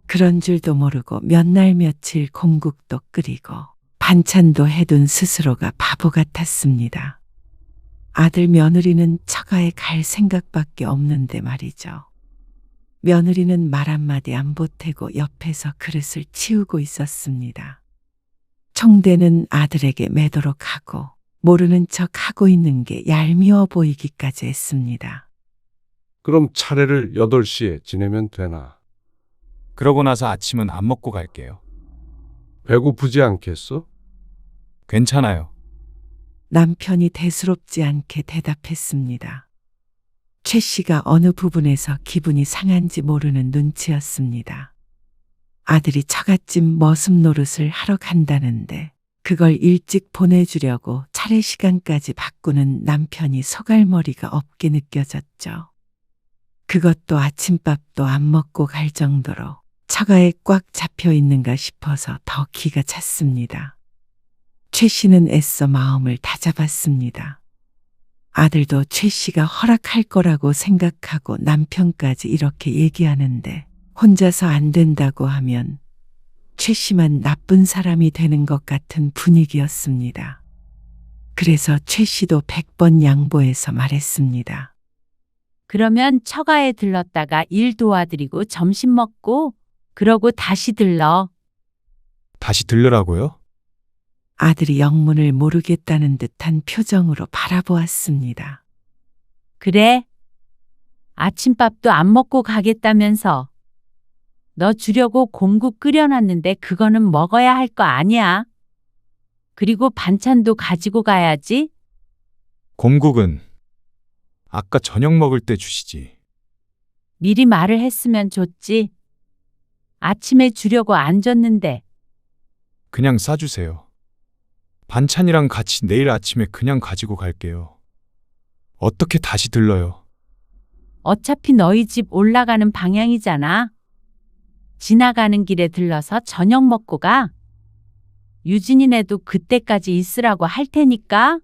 그런 줄도 모르고 몇 날 며칠 공국도 끓이고 반찬도 해둔 스스로가 바보 같았습니다. 아들 며느리는 처가에 갈 생각밖에 없는데 말이죠. 며느리는 말 한마디 안 보태고 옆에서 그릇을 치우고 있었습니다. 총대는 아들에게 매도록 하고 모르는 척 하고 있는 게 얄미워 보이기까지 했습니다. 그럼 차례를 8시에 지내면 되나? 그러고 나서 아침은 안 먹고 갈게요. 배고프지 않겠어? 괜찮아요. 남편이 대수롭지 않게 대답했습니다. 최 씨가 어느 부분에서 기분이 상한지 모르는 눈치였습니다. 아들이 처갓집 머슴 노릇을 하러 간다는데 그걸 일찍 보내주려고 차례 시간까지 바꾸는 남편이 소갈머리가 없게 느껴졌죠. 그것도 아침밥도 안 먹고 갈 정도로 처가에 꽉 잡혀 있는가 싶어서 더 기가 찼습니다. 최 씨는 애써 마음을 다잡았습니다. 아들도 최 씨가 허락할 거라고 생각하고 남편까지 이렇게 얘기하는데 혼자서 안 된다고 하면 최 씨만 나쁜 사람이 되는 것 같은 분위기였습니다. 그래서 최 씨도 100번 양보해서 말했습니다. 그러면 처가에 들렀다가 일 도와드리고 점심 먹고 그러고 다시 들러. 다시 들르라고요? 아들이 영문을 모르겠다는 듯한 표정으로 바라보았습니다. 그래? 아침밥도 안 먹고 가겠다면서. 너 주려고 공국 끓여놨는데 그거는 먹어야 할 거 아니야. 그리고 반찬도 가지고 가야지. 곰국은 아까 저녁 먹을 때 주시지. 미리 말을 했으면 좋지. 아침에 주려고 안 줬는데. 그냥 싸주세요. 반찬이랑 같이 내일 아침에 그냥 가지고 갈게요. 어떻게 다시 들러요? 어차피 너희 집 올라가는 방향이잖아. 지나가는 길에 들러서 저녁 먹고 가. 유진이네도 그때까지 있으라고 할 테니까.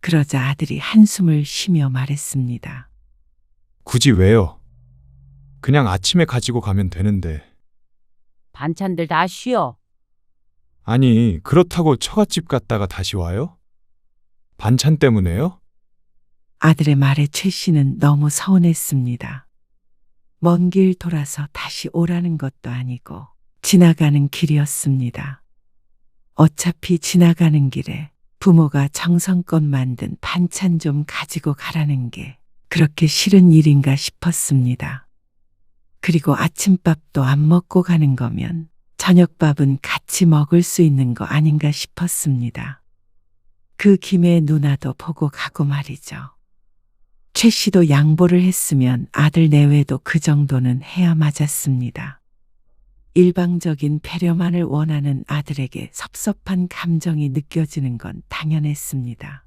그러자 아들이 한숨을 쉬며 말했습니다. 굳이 왜요? 그냥 아침에 가지고 가면 되는데. 반찬들 다 쉬어. 아니, 그렇다고 처갓집 갔다가 다시 와요? 반찬 때문에요? 아들의 말에 최 씨는 너무 서운했습니다. 먼 길 돌아서 다시 오라는 것도 아니고 지나가는 길이었습니다. 어차피 지나가는 길에 부모가 정성껏 만든 반찬 좀 가지고 가라는 게 그렇게 싫은 일인가 싶었습니다. 그리고 아침밥도 안 먹고 가는 거면 저녁밥은 같이 먹을 수 있는 거 아닌가 싶었습니다. 그 김에 누나도 보고 가고 말이죠. 최 씨도 양보를 했으면 아들 내외도 그 정도는 해야 맞았습니다. 일방적인 배려만을 원하는 아들에게 섭섭한 감정이 느껴지는 건 당연했습니다.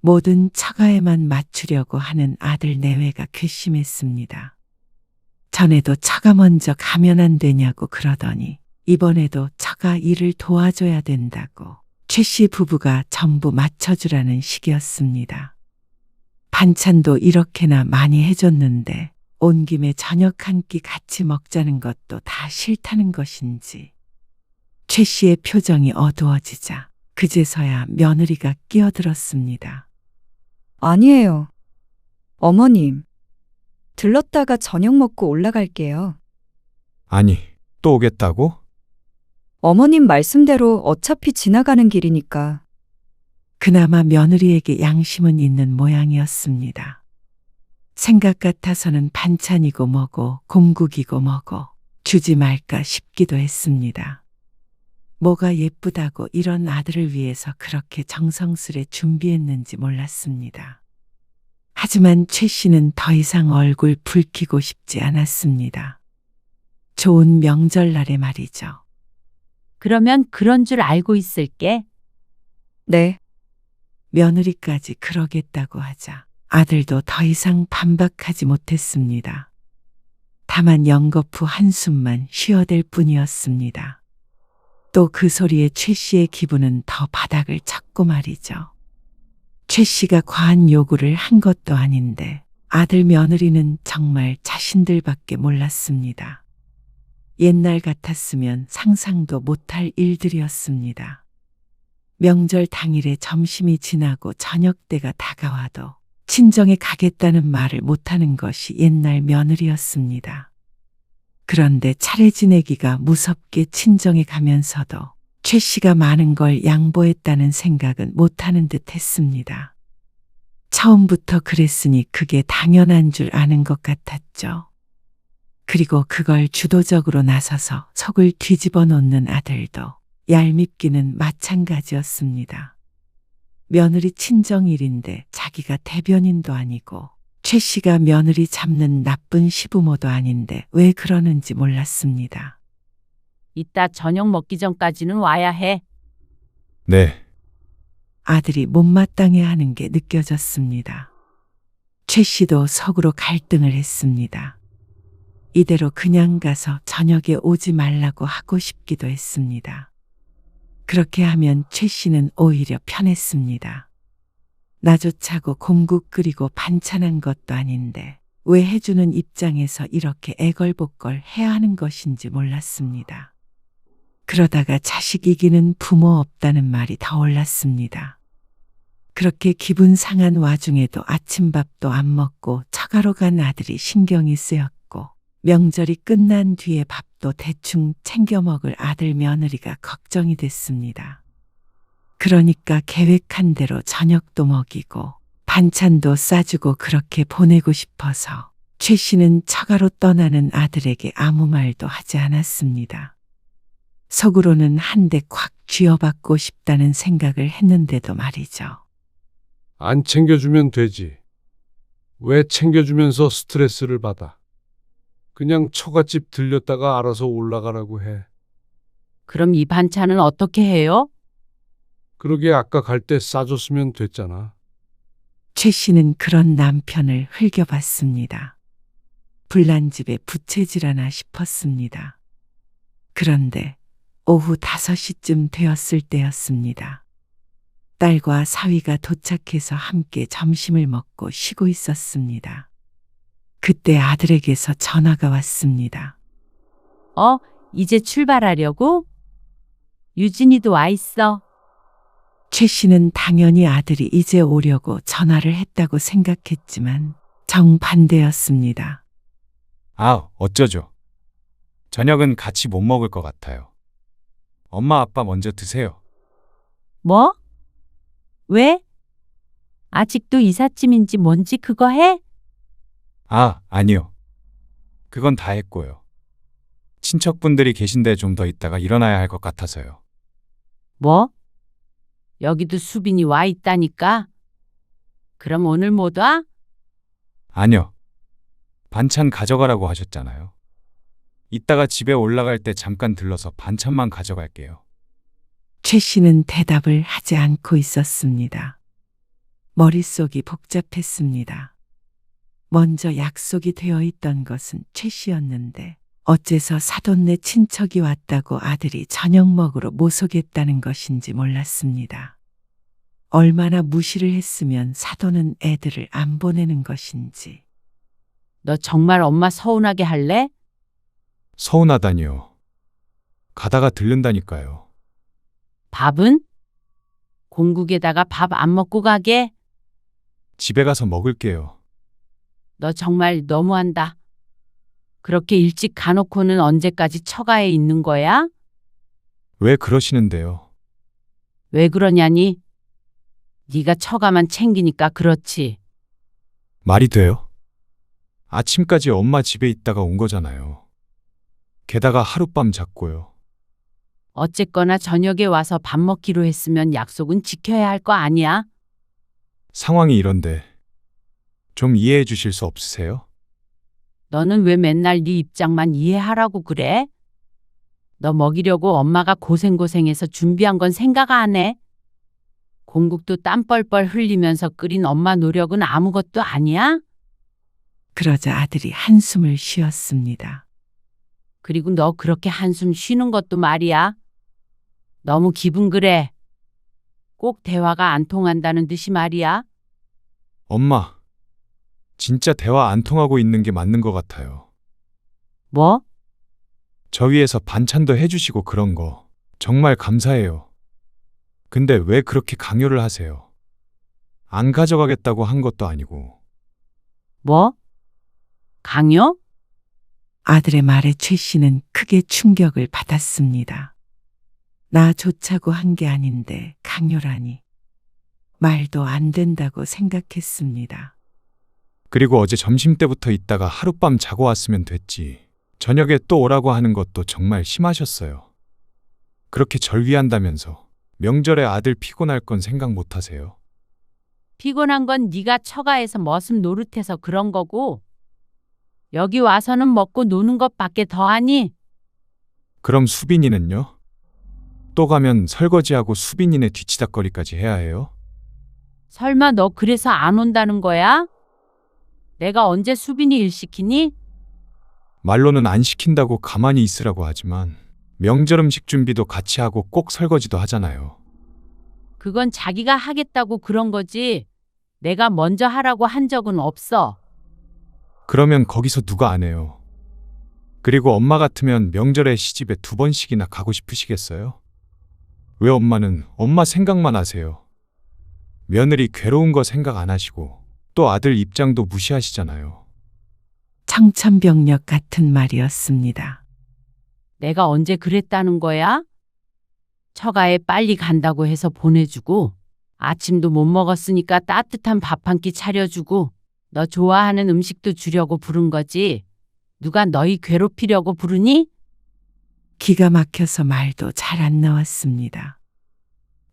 모든 처가에만 맞추려고 하는 아들 내외가 괘씸했습니다. 전에도 처가 먼저 가면 안 되냐고 그러더니 이번에도 처가 일을 도와줘야 된다고 최 씨 부부가 전부 맞춰주라는 식이었습니다. 반찬도 이렇게나 많이 해줬는데 온 김에 저녁 한 끼 같이 먹자는 것도 다 싫다는 것인지. 최 씨의 표정이 어두워지자 그제서야 며느리가 끼어들었습니다. 아니에요. 어머님, 들렀다가 저녁 먹고 올라갈게요. 아니, 또 오겠다고? 어머님 말씀대로 어차피 지나가는 길이니까. 그나마 며느리에게 양심은 있는 모양이었습니다. 생각 같아서는 반찬이고 뭐고 공국이고 뭐고 주지 말까 싶기도 했습니다. 뭐가 예쁘다고 이런 아들을 위해서 그렇게 정성스레 준비했는지 몰랐습니다. 하지만 최 씨는 더 이상 얼굴 붉히고 싶지 않았습니다. 좋은 명절날에 말이죠. 그러면 그런 줄 알고 있을게. 네, 며느리까지 그러겠다고 하자 아들도 더 이상 반박하지 못했습니다. 다만 연거푸 한숨만 쉬어댈 뿐이었습니다. 또 그 소리에 최 씨의 기분은 더 바닥을 쳤고 말이죠. 최 씨가 과한 요구를 한 것도 아닌데 아들 며느리는 정말 자신들밖에 몰랐습니다. 옛날 같았으면 상상도 못할 일들이었습니다. 명절 당일에 점심이 지나고 저녁 때가 다가와도 친정에 가겠다는 말을 못하는 것이 옛날 며느리였습니다. 그런데 차례 지내기가 무섭게 친정에 가면서도 최 씨가 많은 걸 양보했다는 생각은 못하는 듯 했습니다. 처음부터 그랬으니 그게 당연한 줄 아는 것 같았죠. 그리고 그걸 주도적으로 나서서 속을 뒤집어 놓는 아들도 얄밉기는 마찬가지였습니다. 며느리 친정일인데 자기가 대변인도 아니고 최 씨가 며느리 잡는 나쁜 시부모도 아닌데 왜 그러는지 몰랐습니다. 이따 저녁 먹기 전까지는 와야 해. 네. 아들이 못마땅해 하는 게 느껴졌습니다. 최 씨도 속으로 갈등을 했습니다. 이대로 그냥 가서 저녁에 오지 말라고 하고 싶기도 했습니다. 그렇게 하면 최 씨는 오히려 편했습니다. 나조차고 공국 끓이고 반찬한 것도 아닌데 왜 해주는 입장에서 이렇게 애걸복걸 해야 하는 것인지 몰랐습니다. 그러다가 자식 이기는 부모 없다는 말이 더 올랐습니다. 그렇게 기분 상한 와중에도 아침밥도 안 먹고 처가로 간 아들이 신경이 쓰였고 명절이 끝난 뒤에 밥도 대충 챙겨 먹을 아들 며느리가 걱정이 됐습니다. 그러니까 계획한 대로 저녁도 먹이고 반찬도 싸주고 그렇게 보내고 싶어서 최 씨는 처가로 떠나는 아들에게 아무 말도 하지 않았습니다. 속으로는 한 대 콱 쥐어받고 싶다는 생각을 했는데도 말이죠. 안 챙겨주면 되지. 왜 챙겨주면서 스트레스를 받아? 그냥 처갓집 들렸다가 알아서 올라가라고 해. 그럼 이 반찬은 어떻게 해요? 그러게 아까 갈 때 싸줬으면 됐잖아. 최 씨는 그런 남편을 흘겨봤습니다. 불난 집에 부채질하나 싶었습니다. 그런데 오후 5시쯤 되었을 때였습니다. 딸과 사위가 도착해서 함께 점심을 먹고 쉬고 있었습니다. 그때 아들에게서 전화가 왔습니다. 이제 출발하려고? 유진이도 와 있어. 최 씨는 당연히 아들이 이제 오려고 전화를 했다고 생각했지만 정반대였습니다. 아, 어쩌죠. 저녁은 같이 못 먹을 것 같아요. 엄마, 아빠 먼저 드세요. 뭐? 왜? 아직도 이삿짐인지 뭔지 그거 해? 아, 아니요. 그건 다 했고요. 친척분들이 계신데 좀 더 있다가 일어나야 할 것 같아서요. 뭐? 여기도 수빈이 와 있다니까? 그럼 오늘 못 와? 아니요. 반찬 가져가라고 하셨잖아요. 이따가 집에 올라갈 때 잠깐 들러서 반찬만 가져갈게요. 최 씨는 대답을 하지 않고 있었습니다. 머릿속이 복잡했습니다. 먼저 약속이 되어 있던 것은 최 씨였는데 어째서 사돈네 친척이 왔다고 아들이 저녁 먹으러 못 오겠다는 것인지 몰랐습니다. 얼마나 무시를 했으면 사돈은 애들을 안 보내는 것인지. 너 정말 엄마 서운하게 할래? 서운하다니요. 가다가 들른다니까요. 밥은? 공국에다가 밥 안 먹고 가게? 집에 가서 먹을게요. 너 정말 너무한다. 그렇게 일찍 가놓고는 언제까지 처가에 있는 거야? 왜 그러시는데요? 왜 그러냐니? 네가 처가만 챙기니까 그렇지. 말이 돼요? 아침까지 엄마 집에 있다가 온 거잖아요. 게다가 하룻밤 잤고요. 어쨌거나 저녁에 와서 밥 먹기로 했으면 약속은 지켜야 할 거 아니야? 상황이 이런데 좀 이해해 주실 수 없으세요? 너는 왜 맨날 네 입장만 이해하라고 그래? 너 먹이려고 엄마가 고생고생해서 준비한 건 생각 안 해? 공국도 땀 뻘뻘 흘리면서 끓인 엄마 노력은 아무것도 아니야? 그러자 아들이 한숨을 쉬었습니다. 그리고 너 그렇게 한숨 쉬는 것도 말이야. 너무 기분 그래. 꼭 대화가 안 통한다는 듯이 말이야. 엄마, 진짜 대화 안 통하고 있는 게 맞는 것 같아요. 뭐? 저 위해서 반찬도 해주시고 그런 거 정말 감사해요. 근데 왜 그렇게 강요를 하세요? 안 가져가겠다고 한 것도 아니고. 뭐? 강요? 아들의 말에 최 씨는 크게 충격을 받았습니다. 나 좋자고 한 게 아닌데 강요라니. 말도 안 된다고 생각했습니다. 그리고 어제 점심 때부터 있다가 하룻밤 자고 왔으면 됐지. 저녁에 또 오라고 하는 것도 정말 심하셨어요. 그렇게 절 위한다면서 명절에 아들 피곤할 건 생각 못 하세요? 피곤한 건 네가 처가에서 머슴 노릇해서 그런 거고 여기 와서는 먹고 노는 것밖에 더 하니? 그럼 수빈이는요? 또 가면 설거지하고 수빈이네 뒤치다거리까지 해야 해요? 설마 너 그래서 안 온다는 거야? 내가 언제 수빈이 일 시키니? 말로는 안 시킨다고 가만히 있으라고 하지만 명절 음식 준비도 같이 하고 꼭 설거지도 하잖아요. 그건 자기가 하겠다고 그런 거지. 내가 먼저 하라고 한 적은 없어. 그러면 거기서 누가 안 해요? 그리고 엄마 같으면 명절에 시집에 2번씩이나 가고 싶으시겠어요? 왜 엄마는 엄마 생각만 하세요? 며느리 괴로운 거 생각 안 하시고 또 아들 입장도 무시하시잖아요. 청천벽력 같은 말이었습니다. 내가 언제 그랬다는 거야? 처가에 빨리 간다고 해서 보내주고 아침도 못 먹었으니까 따뜻한 밥 한 끼 차려주고 너 좋아하는 음식도 주려고 부른 거지. 누가 너희 괴롭히려고 부르니? 기가 막혀서 말도 잘 안 나왔습니다.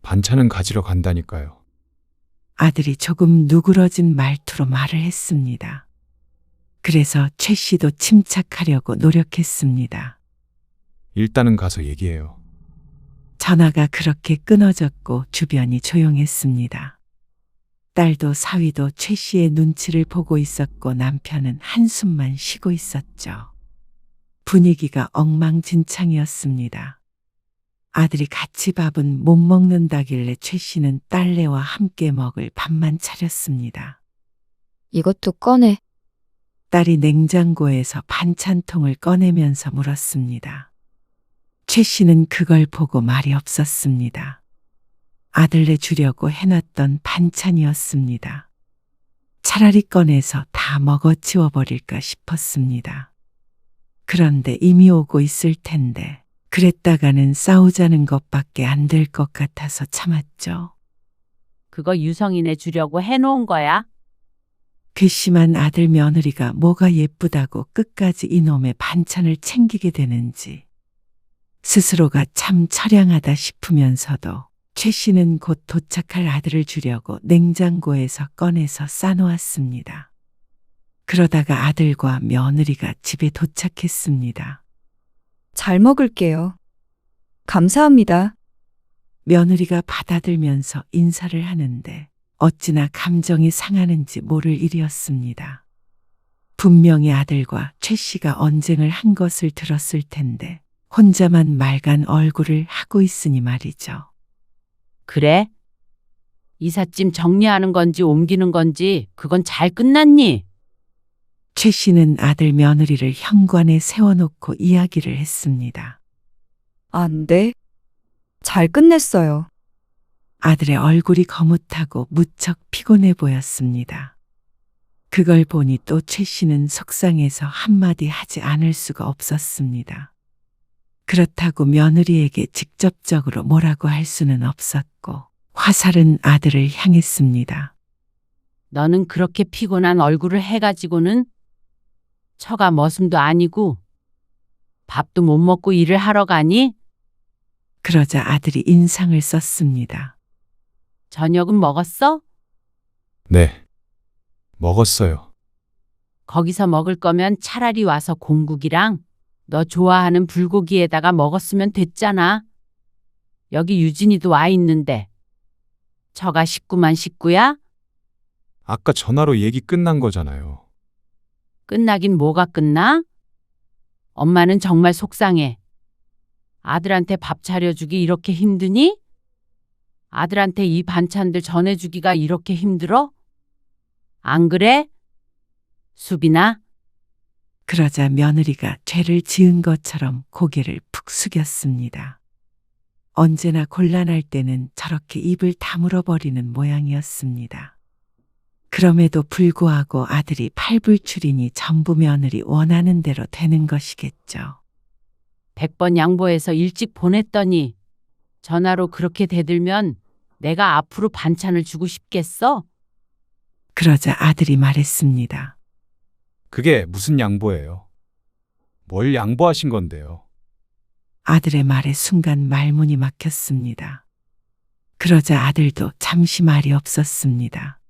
반찬은 가지러 간다니까요. 아들이 조금 누그러진 말투로 말을 했습니다. 그래서 최 씨도 침착하려고 노력했습니다. 일단은 가서 얘기해요. 전화가 그렇게 끊어졌고 주변이 조용했습니다. 딸도 사위도 최 씨의 눈치를 보고 있었고 남편은 한숨만 쉬고 있었죠. 분위기가 엉망진창이었습니다. 아들이 같이 밥은 못 먹는다길래 최 씨는 딸내와 함께 먹을 밥만 차렸습니다. 이것도 꺼내. 딸이 냉장고에서 반찬통을 꺼내면서 물었습니다. 최 씨는 그걸 보고 말이 없었습니다. 아들내 주려고 해놨던 반찬이었습니다. 차라리 꺼내서 다 먹어치워 버릴까 싶었습니다. 그런데 이미 오고 있을 텐데 그랬다가는 싸우자는 것밖에 안 될 것 같아서 참았죠. 그거 유성이네 주려고 해놓은 거야? 괘씸한 아들 며느리가 뭐가 예쁘다고 끝까지 이놈의 반찬을 챙기게 되는지 스스로가 참 처량하다 싶으면서도 최 씨는 곧 도착할 아들을 주려고 냉장고에서 꺼내서 싸놓았습니다. 그러다가 아들과 며느리가 집에 도착했습니다. 잘 먹을게요. 감사합니다. 며느리가 받아들면서 인사를 하는데 어찌나 감정이 상하는지 모를 일이었습니다. 분명히 아들과 최 씨가 언쟁을 한 것을 들었을 텐데 혼자만 맑은 얼굴을 하고 있으니 말이죠. 그래? 이삿짐 정리하는 건지 옮기는 건지 그건 잘 끝났니? 최 씨는 아들 며느리를 현관에 세워놓고 이야기를 했습니다. 안 돼. 잘 끝냈어요. 아들의 얼굴이 거뭇하고 무척 피곤해 보였습니다. 그걸 보니 또 최 씨는 속상해서 한마디 하지 않을 수가 없었습니다. 그렇다고 며느리에게 직접적으로 뭐라고 할 수는 없었고 화살은 아들을 향했습니다. 너는 그렇게 피곤한 얼굴을 해가지고는 처가 머슴도 아니고 밥도 못 먹고 일을 하러 가니? 그러자 아들이 인상을 썼습니다. 저녁은 먹었어? 네. 먹었어요. 거기서 먹을 거면 차라리 와서 공국이랑 너 좋아하는 불고기에다가 먹었으면 됐잖아. 여기 유진이도 와 있는데. 처가 식구만 식구야? 아까 전화로 얘기 끝난 거잖아요. 끝나긴 뭐가 끝나? 엄마는 정말 속상해. 아들한테 밥 차려주기 이렇게 힘드니? 아들한테 이 반찬들 전해주기가 이렇게 힘들어? 안 그래? 수빈아? 그러자 며느리가 죄를 지은 것처럼 고개를 푹 숙였습니다. 언제나 곤란할 때는 저렇게 입을 다물어 버리는 모양이었습니다. 그럼에도 불구하고 아들이 팔불출이니 전부 며느리 원하는 대로 되는 것이겠죠. 100번 양보해서 일찍 보냈더니 전화로 그렇게 대들면 내가 앞으로 반찬을 주고 싶겠어? 그러자 아들이 말했습니다. 그게 무슨 양보예요? 뭘 양보하신 건데요? 아들의 말에 순간 말문이 막혔습니다. 그러자 아들도 잠시 말이 없었습니다.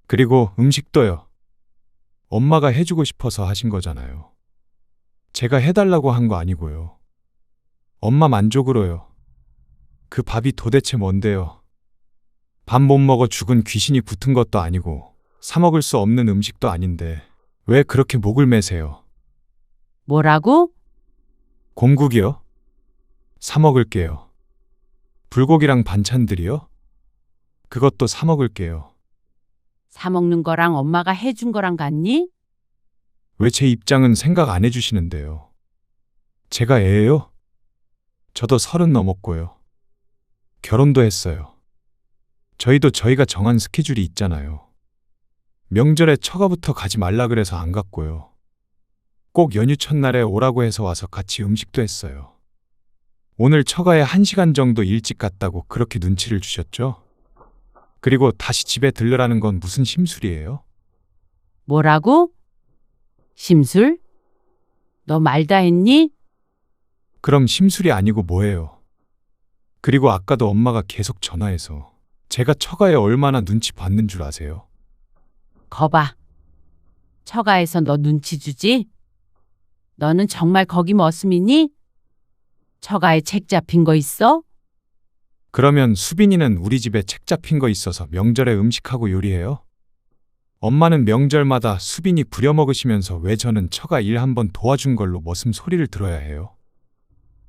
그리고 음식도요. 엄마가 해주고 싶어서 하신 거잖아요. 제가 해달라고 한 거 아니고요. 엄마 만족으로요. 그 밥이 도대체 뭔데요? 밥 못 먹어 죽은 귀신이 붙은 것도 아니고 사 먹을 수 없는 음식도 아닌데 왜 그렇게 목을 매세요? 뭐라고? 공국이요? 사 먹을게요. 불고기랑 반찬들이요? 그것도 사 먹을게요. 사 먹는 거랑 엄마가 해준 거랑 같니? 왜 제 입장은 생각 안 해주시는데요? 제가 애예요? 저도 30 넘었고요. 결혼도 했어요. 저희도 저희가 정한 스케줄이 있잖아요. 명절에 처가부터 가지 말라 그래서 안 갔고요. 꼭 연휴 첫날에 오라고 해서 와서 같이 음식도 했어요. 오늘 처가에 1시간 정도 일찍 갔다고 그렇게 눈치를 주셨죠? 그리고 다시 집에 들르라는 건 무슨 심술이에요? 뭐라고? 심술? 너 말 다 했니? 그럼 심술이 아니고 뭐예요? 그리고 아까도 엄마가 계속 전화해서 제가 처가에 얼마나 눈치 받는 줄 아세요? 거봐. 처가에서 너 눈치 주지? 너는 정말 거기 머슴이니? 처가에 책 잡힌 거 있어? 그러면 수빈이는 우리 집에 책 잡힌 거 있어서 명절에 음식하고 요리해요? 엄마는 명절마다 수빈이 부려먹으시면서 왜 저는 처가 일 한번 도와준 걸로 머슴 소리를 들어야 해요?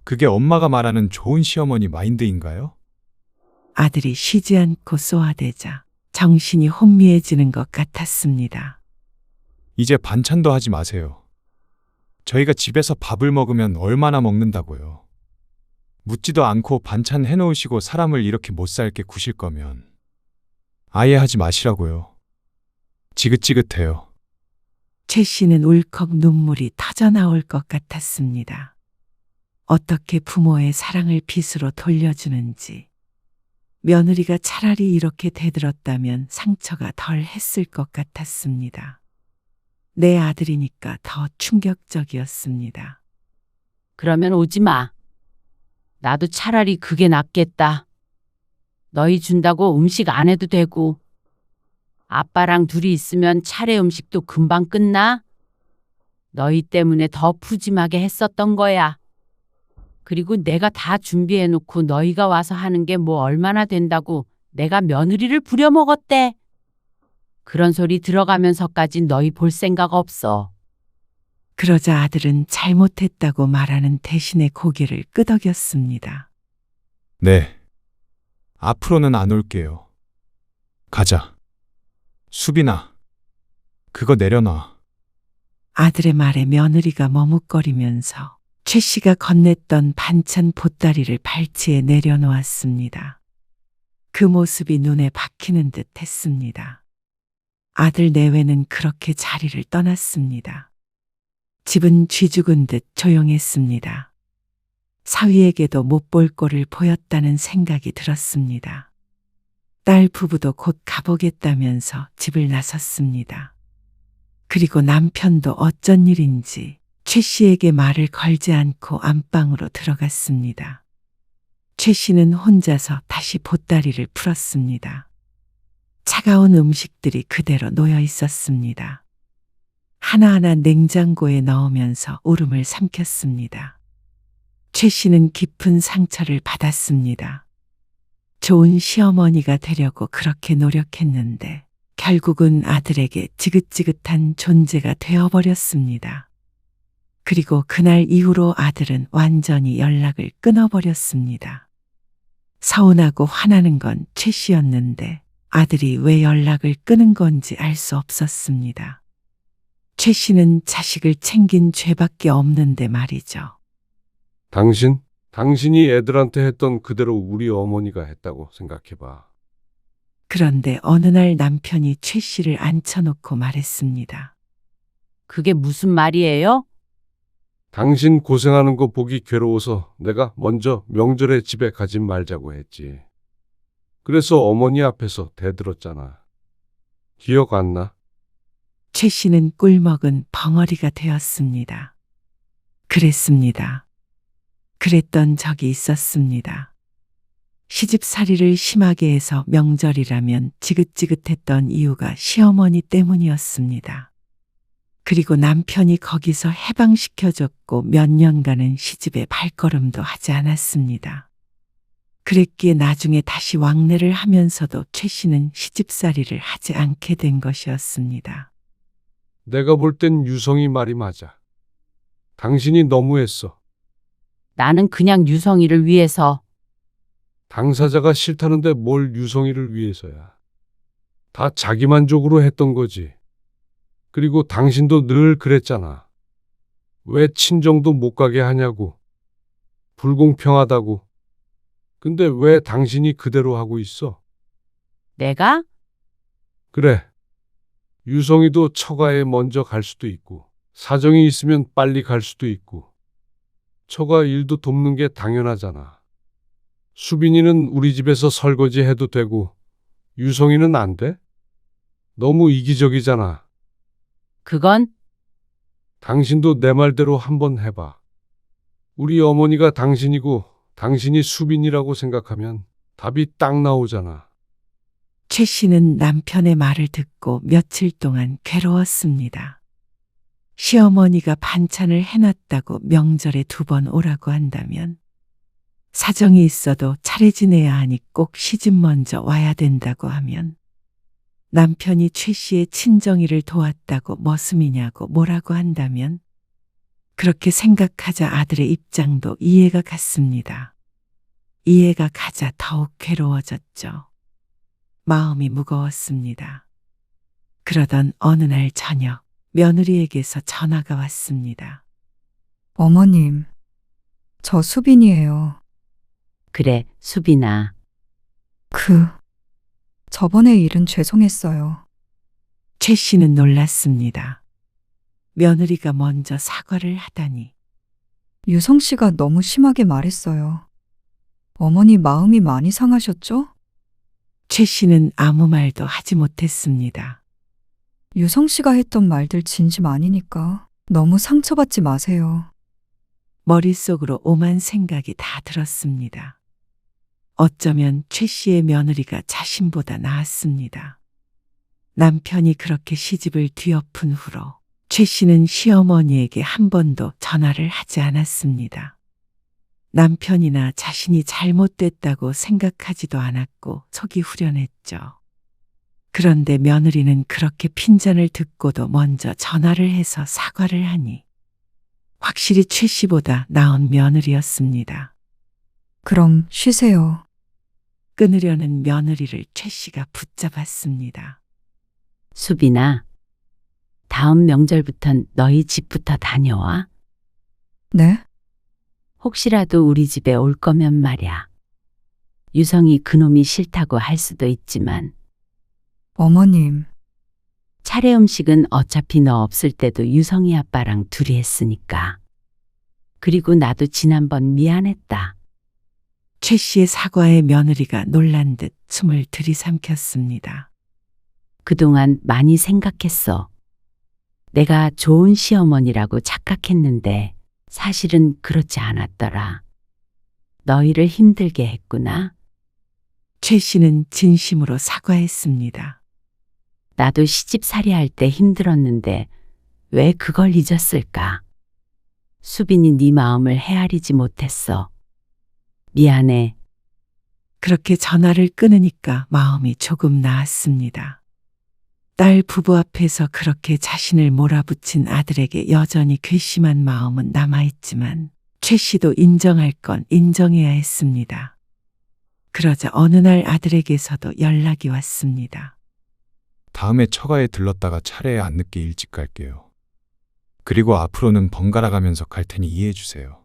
그게 엄마가 말하는 좋은 시어머니 마인드인가요? 아들이 쉬지 않고 쏘아대자 정신이 혼미해지는 것 같았습니다. 이제 반찬도 하지 마세요. 저희가 집에서 밥을 먹으면 얼마나 먹는다고요. 묻지도 않고 반찬 해놓으시고 사람을 이렇게 못 살게 구실 거면 아예 하지 마시라고요. 지긋지긋해요. 최 씨는 울컥 눈물이 터져나올 것 같았습니다. 어떻게 부모의 사랑을 빚으로 돌려주는지, 며느리가 차라리 이렇게 대들었다면 상처가 덜 했을 것 같았습니다. 내 아들이니까 더 충격적이었습니다. 그러면 오지 마. 나도 차라리 그게 낫겠다. 너희 준다고 음식 안 해도 되고, 아빠랑 둘이 있으면 차례 음식도 금방 끝나? 너희 때문에 더 푸짐하게 했었던 거야. 그리고 내가 다 준비해놓고 너희가 와서 하는 게 뭐 얼마나 된다고 내가 며느리를 부려먹었대. 그런 소리 들어가면서까지 너희 볼 생각 없어. 그러자 아들은 잘못했다고 말하는 대신에 고개를 끄덕였습니다. 네. 앞으로는 안 올게요. 가자. 수빈아. 그거 내려놔. 아들의 말에 며느리가 머뭇거리면서 최 씨가 건넸던 반찬 보따리를 발치에 내려놓았습니다. 그 모습이 눈에 박히는 듯 했습니다. 아들 내외는 그렇게 자리를 떠났습니다. 집은 쥐 죽은 듯 조용했습니다. 사위에게도 못 볼 꼴을 보였다는 생각이 들었습니다. 딸 부부도 곧 가보겠다면서 집을 나섰습니다. 그리고 남편도 어쩐 일인지 최 씨에게 말을 걸지 않고 안방으로 들어갔습니다. 최 씨는 혼자서 다시 보따리를 풀었습니다. 차가운 음식들이 그대로 놓여 있었습니다. 하나하나 냉장고에 넣으면서 울음을 삼켰습니다. 최 씨는 깊은 상처를 받았습니다. 좋은 시어머니가 되려고 그렇게 노력했는데 결국은 아들에게 지긋지긋한 존재가 되어버렸습니다. 그리고 그날 이후로 아들은 완전히 연락을 끊어버렸습니다. 서운하고 화나는 건 최 씨였는데 아들이 왜 연락을 끊은 건지 알 수 없었습니다. 최 씨는 자식을 챙긴 죄밖에 없는데 말이죠. 당신이 애들한테 했던 그대로 우리 어머니가 했다고 생각해봐. 그런데 어느 날 남편이 최 씨를 앉혀놓고 말했습니다. 그게 무슨 말이에요? 당신 고생하는 거 보기 괴로워서 내가 먼저 명절에 집에 가지 말자고 했지. 그래서 어머니 앞에서 대들었잖아. 기억 안 나? 최 씨는 꿀먹은 벙어리가 되었습니다. 그랬습니다. 그랬던 적이 있었습니다. 시집살이를 심하게 해서 명절이라면 지긋지긋했던 이유가 시어머니 때문이었습니다. 그리고 남편이 거기서 해방시켜줬고 몇 년간은 시집에 발걸음도 하지 않았습니다. 그랬기에 나중에 다시 왕래를 하면서도 최 씨는 시집살이를 하지 않게 된 것이었습니다. 내가 볼 땐 유성이 말이 맞아. 당신이 너무했어. 나는 그냥 유성이를 위해서. 당사자가 싫다는데 뭘 유성이를 위해서야. 다 자기 만족으로 했던 거지. 그리고 당신도 늘 그랬잖아. 왜 친정도 못 가게 하냐고. 불공평하다고. 근데 왜 당신이 그대로 하고 있어? 내가? 그래. 유성이도 처가에 먼저 갈 수도 있고, 사정이 있으면 빨리 갈 수도 있고, 처가 일도 돕는 게 당연하잖아. 수빈이는 우리 집에서 설거지 해도 되고, 유성이는 안 돼? 너무 이기적이잖아. 그건 당신도 내 말대로 한번 해봐. 우리 어머니가 당신이고 당신이 수빈이라고 생각하면 답이 딱 나오잖아. 최 씨는 남편의 말을 듣고 며칠 동안 괴로웠습니다. 시어머니가 반찬을 해놨다고 명절에 2번 오라고 한다면 사정이 있어도 차례 지내야 하니 꼭 시집 먼저 와야 된다고 하면 남편이 최 씨의 친정일을 도왔다고 머슴이냐고 뭐라고 한다면 그렇게 생각하자 아들의 입장도 이해가 갔습니다. 이해가 가자 더욱 괴로워졌죠. 마음이 무거웠습니다. 그러던 어느 날 저녁 며느리에게서 전화가 왔습니다. 어머님, 저 수빈이에요. 그래, 수빈아. 저번에 일은 죄송했어요. 최 씨는 놀랐습니다. 며느리가 먼저 사과를 하다니. 유성 씨가 너무 심하게 말했어요. 어머니 마음이 많이 상하셨죠? 최 씨는 아무 말도 하지 못했습니다. 유성 씨가 했던 말들 진심 아니니까 너무 상처받지 마세요. 머릿속으로 오만 생각이 다 들었습니다. 어쩌면 최 씨의 며느리가 자신보다 나았습니다. 남편이 그렇게 시집을 뒤엎은 후로 최 씨는 시어머니에게 한 번도 전화를 하지 않았습니다. 남편이나 자신이 잘못됐다고 생각하지도 않았고 속이 후련했죠. 그런데 며느리는 그렇게 핀잔을 듣고도 먼저 전화를 해서 사과를 하니 확실히 최 씨보다 나은 며느리였습니다. 그럼 쉬세요. 끊으려는 며느리를 최 씨가 붙잡았습니다. 수빈아, 다음 명절부턴 너희 집부터 다녀와. 네? 혹시라도 우리 집에 올 거면 말야. 유성이 그놈이 싫다고 할 수도 있지만 어머님, 차례 음식은 어차피 너 없을 때도 유성이 아빠랑 둘이 했으니까. 그리고 나도 지난번 미안했다. 최 씨의 사과에 며느리가 놀란 듯 숨을 들이삼켰습니다. 그동안 많이 생각했어. 내가 좋은 시어머니라고 착각했는데 사실은 그렇지 않았더라. 너희를 힘들게 했구나. 최 씨는 진심으로 사과했습니다. 나도 시집살이 할 때 힘들었는데 왜 그걸 잊었을까? 수빈이 네 마음을 헤아리지 못했어. 미안해. 그렇게 전화를 끊으니까 마음이 조금 나았습니다. 딸 부부 앞에서 그렇게 자신을 몰아붙인 아들에게 여전히 괘씸한 마음은 남아있지만 최 씨도 인정할 건 인정해야 했습니다. 그러자 어느 날 아들에게서도 연락이 왔습니다. 다음에 처가에 들렀다가 차례에 안 늦게 일찍 갈게요. 그리고 앞으로는 번갈아 가면서 갈 테니 이해해 주세요.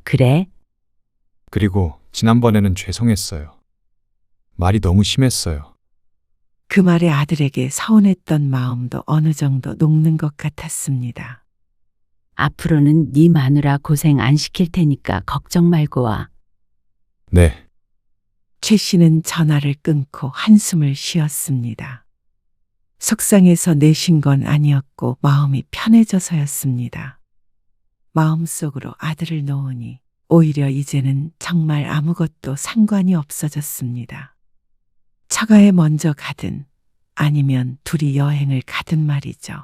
그래? 그리고 지난번에는 죄송했어요. 말이 너무 심했어요. 그 말에 아들에게 서운했던 마음도 어느 정도 녹는 것 같았습니다. 앞으로는 네 마누라 고생 안 시킬 테니까 걱정 말고 와. 네. 최 씨는 전화를 끊고 한숨을 쉬었습니다. 속상해서 내신 건 아니었고 마음이 편해져서였습니다. 마음속으로 아들을 놓으니 오히려 이제는 정말 아무것도 상관이 없어졌습니다. 처가에 먼저 가든 아니면 둘이 여행을 가든 말이죠.